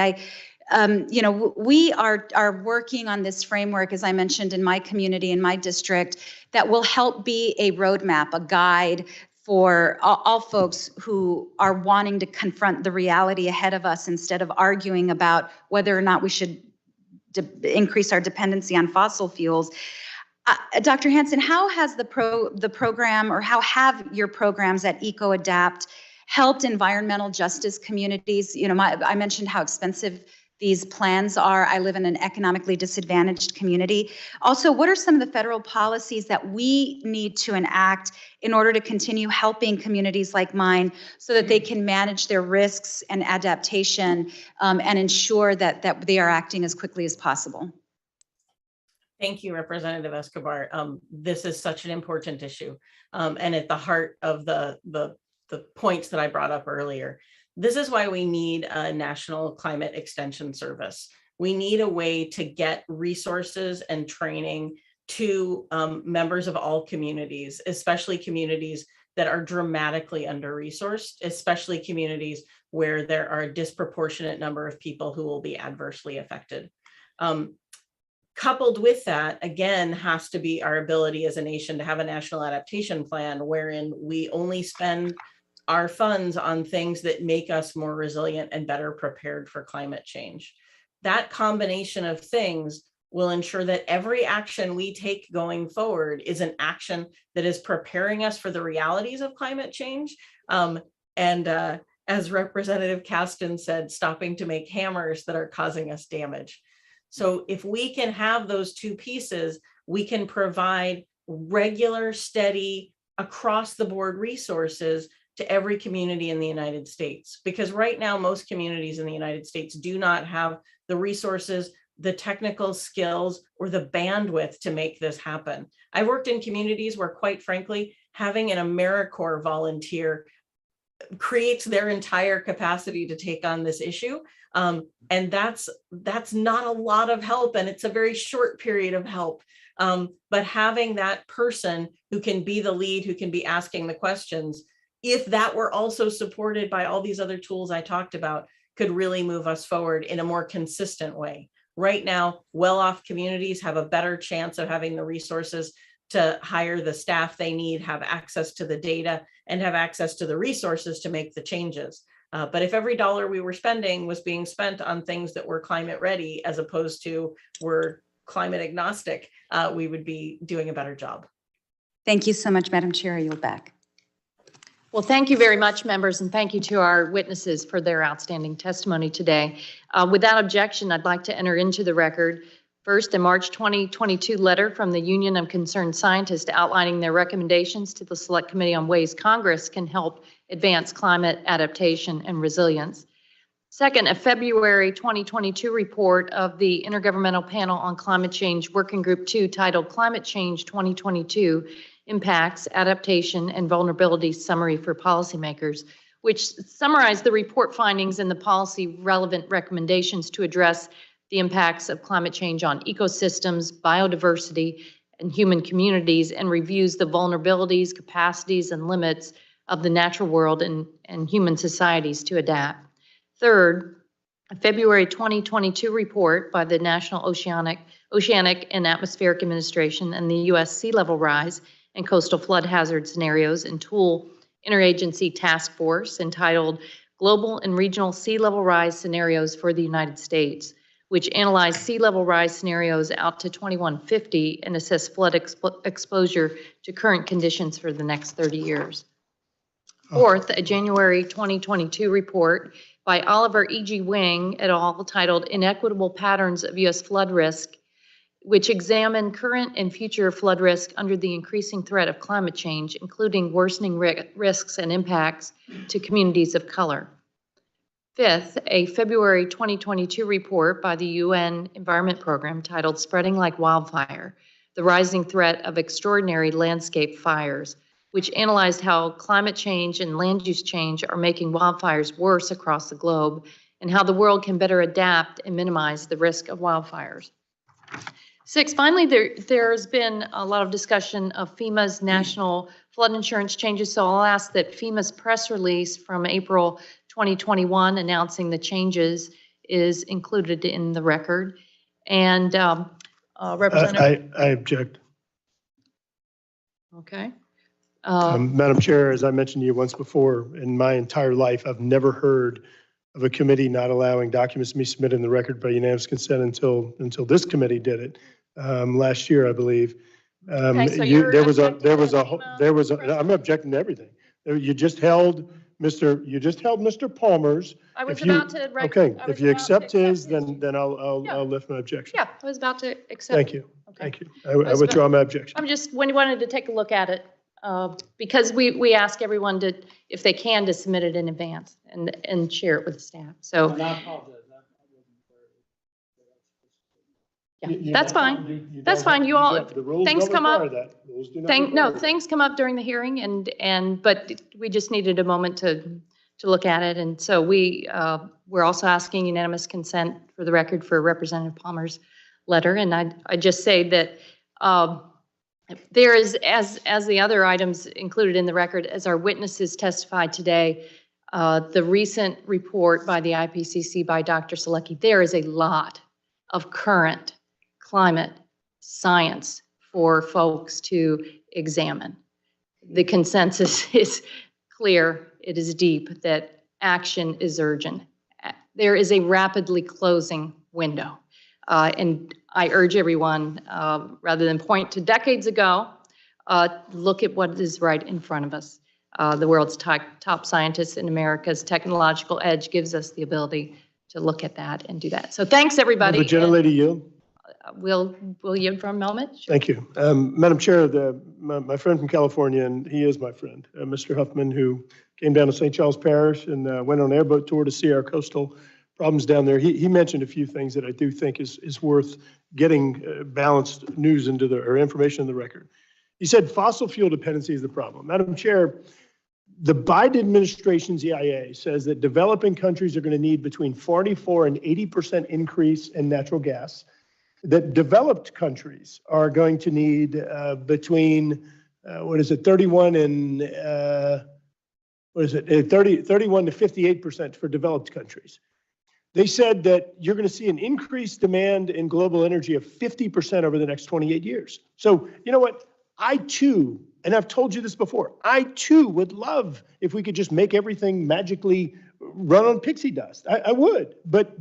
we are working on this framework, as I mentioned, in my community, in my district, that will help be a roadmap, a guide for all folks who are wanting to confront the reality ahead of us instead of arguing about whether or not we should increase our dependency on fossil fuels. Dr. Hansen, how has the program, or how have your programs at EcoAdapt helped environmental justice communities? I mentioned how expensive these plans are. I live in an economically disadvantaged community. Also, what are some of the federal policies that we need to enact in order to continue helping communities like mine so that they can manage their risks and adaptation and ensure that they are acting as quickly as possible? Thank you, Representative Escobar. This is such an important issue, and at the heart of the points that I brought up earlier. This is why we need a National Climate Extension Service. We need a way to get resources and training to members of all communities, especially communities that are dramatically under-resourced, especially communities where there are a disproportionate number of people who will be adversely affected. Coupled with that, again, has to be our ability as a nation to have a national adaptation plan wherein we only spend our funds on things that make us more resilient and better prepared for climate change. That combination of things will ensure that every action we take going forward is an action that is preparing us for the realities of climate change. As Representative Caston said, stopping to make hammers that are causing us damage. So if we can have those two pieces, we can provide regular, steady, across the board resources to every community in the United States. Because right now, most communities in the United States do not have the resources, the technical skills, or the bandwidth to make this happen. I've worked in communities where, quite frankly, having an AmeriCorps volunteer creates their entire capacity to take on this issue. And that's not a lot of help, and it's a very short period of help. But having that person who can be the lead, who can be asking the questions, if that were also supported by all these other tools I talked about, could really move us forward in a more consistent way. Right now, well-off communities have a better chance of having the resources to hire the staff they need, have access to the data, and have access to the resources to make the changes. But if every dollar we were spending was being spent on things that were climate ready, as opposed to were climate agnostic, we would be doing a better job. Thank you so much, Madam Chair. I yield back. Well, thank you very much, members, and thank you to our witnesses for their outstanding testimony today. Without objection, I'd like to enter into the record first a March 2022 letter from the Union of Concerned Scientists outlining their recommendations to the Select Committee on ways Congress can help advance climate adaptation and resilience. Second, a February 2022 report of the Intergovernmental Panel on Climate Change Working Group 2 titled Climate Change 2022 Impacts, Adaptation, and Vulnerability Summary for Policymakers, which summarized the report findings and the policy relevant recommendations to address the impacts of climate change on ecosystems, biodiversity, and human communities, and reviews the vulnerabilities, capacities, and limits of the natural world and human societies to adapt. Third, a February 2022 report by the National Oceanic and Atmospheric Administration and the U.S. Sea Level Rise and Coastal Flood Hazard Scenarios and Tool Interagency Task Force entitled Global and Regional Sea Level Rise Scenarios for the United States, which analyzed sea level rise scenarios out to 2150 and assess flood exposure to current conditions for the next 30 years. Fourth, a January 2022 report by Oliver E.G. Wing et al. Titled Inequitable Patterns of U.S. Flood Risk, which examined current and future flood risk under the increasing threat of climate change, including worsening risks and impacts to communities of color. Fifth, a February 2022 report by the UN Environment Program titled Spreading Like Wildfire, the Rising Threat of Extraordinary Landscape Fires, which analyzed how climate change and land use change are making wildfires worse across the globe and how the world can better adapt and minimize the risk of wildfires. 6, finally, there's been a lot of discussion of FEMA's national flood insurance changes. So I'll ask that FEMA's press release from April 2021 announcing the changes is included in the record. And Representative. I object. Okay. Madam Chair, as I mentioned to you once before, in my entire life, I've never heard of a committee not allowing documents to be submitted in the record by unanimous consent until this committee did it last year, I believe. Okay, so I'm objecting to everything. You just held Mr. Palmer's. I was If you- about to. Okay, if you accept his, then I'll lift my objection. Yeah, I was about to accept. Thank you. Okay. Thank you. I withdraw my objection. I'm just wanted to take a look at it because we ask everyone to, if they can, to submit it in advance and share it with the staff. So And I apologize. yeah, that's fine. That's fine. You all, things come up. Things come up during the hearing but we just needed a moment to look at it. And so we're also asking unanimous consent for the record for Representative Palmer's letter. And I just say that there is, as the other items included in the record, as our witnesses testified today, the recent report by the IPCC by Dr. Salecki, there is a lot of current climate science for folks to examine. The consensus is clear, it is deep, that action is urgent. There is a rapidly closing window. And I urge everyone, rather than point to decades ago, look at what is right in front of us. The world's top scientists in America's technological edge gives us the ability to look at that and do that. So thanks, everybody. Will the gentlelady yield? We'll yield for a moment. Sure. Thank you. Madam Chair, my friend from California, and he is my friend, Mr. Huffman, who came down to St. Charles Parish and went on an airboat tour to see our coastal problems down there. He mentioned a few things that I do think is worth getting balanced news or information in the record. He said fossil fuel dependency is the problem. Madam Chair, the Biden administration's EIA says that developing countries are going to need between 44 and 80% increase in natural gas. That developed countries are going to need between 31 and 31 to 58% for developed countries. They said that you're going to see an increased demand in global energy of 50% over the next 28 years. So you know what? I too, and I've told you this before, I too would love if we could just make everything magically run on pixie dust. I would, but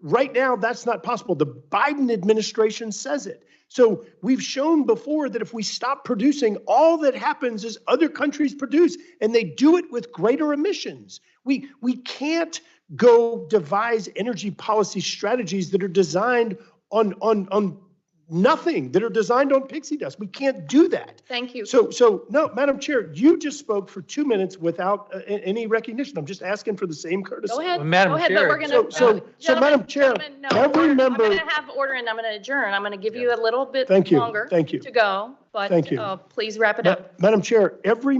right now, that's not possible. The Biden administration says it. So we've shown before that if we stop producing, all that happens is other countries produce, and they do it with greater emissions. We can't go devise energy policy strategies that are designed on nothing, that are designed on pixie dust. We can't do that. Thank you. So no, Madam Chair, you just spoke for 2 minutes without any recognition. I'm just asking for the same courtesy. Go ahead. Well, Madam Go ahead, Chair. but we're going to. So Madam Chair, every member. I'm going to have order and I'm going to adjourn. I'm going to give you a little bit Thank you. longer Thank you. to go, but Thank you. Please wrap it up. Madam Chair, every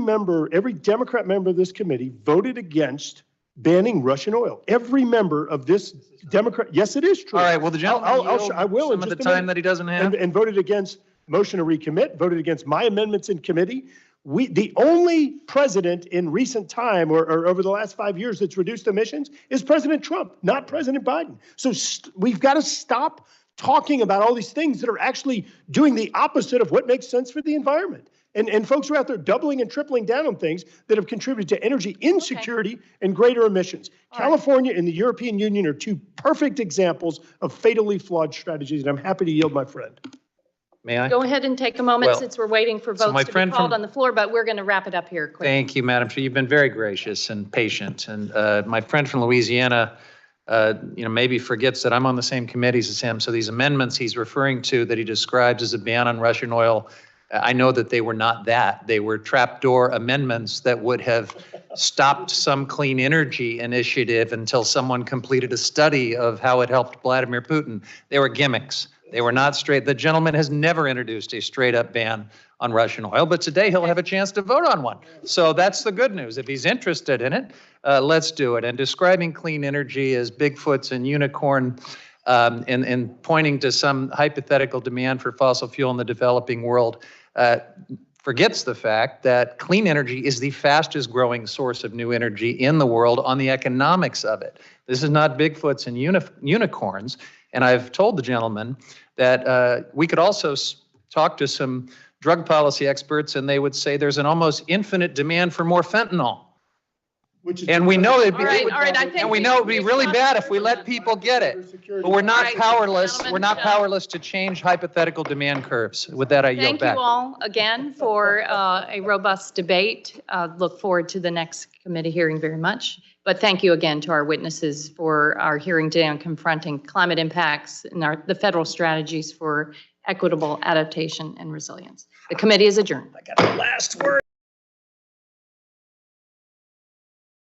Democrat member of this committee voted against banning Russian oil. Every member of this Democrat, yes, it is true. All right, well, the gentleman I will some of the time that he doesn't have. and voted against motion to recommit, voted against my amendments in committee. The only president in recent time or over the last 5 years that's reduced emissions is President Trump, not President Biden. So we've got to stop talking about all these things that are actually doing the opposite of what makes sense for the environment. And folks are out there doubling and tripling down on things that have contributed to energy insecurity and greater emissions. California and the European Union are two perfect examples of fatally flawed strategies, and I'm happy to yield my friend. May I? Go ahead and take a moment Well, since we're waiting for so votes my to be friend called from- on the floor, but we're going to wrap it up here quickly. Thank you, Madam Chair. You've been very gracious and patient. And my friend from Louisiana, maybe forgets that I'm on the same committees as him. So these amendments he's referring to that he describes as a ban on Russian oil, I know that they were not that. They were trapdoor amendments that would have stopped some clean energy initiative until someone completed a study of how it helped Vladimir Putin. They were gimmicks. They were not straight. The gentleman has never introduced a straight up ban on Russian oil, but today he'll have a chance to vote on one. So that's the good news. If he's interested in it, let's do it. And describing clean energy as Bigfoots and unicorn and pointing to some hypothetical demand for fossil fuel in the developing world forgets the fact that clean energy is the fastest growing source of new energy in the world on the economics of it. This is not Bigfoots and unicorns. And I've told the gentleman that we could also talk to some drug policy experts and they would say there's an almost infinite demand for more fentanyl. And we know it'd be, and we know it'd be really bad if we let people get it. But we're not powerless. We're not powerless to change hypothetical demand curves. With that, I yield back. Thank you all again for a robust debate. Look forward to the next committee hearing very much. But thank you again to our witnesses for our hearing today on confronting climate impacts and the federal strategies for equitable adaptation and resilience. The committee is adjourned. I got the last word.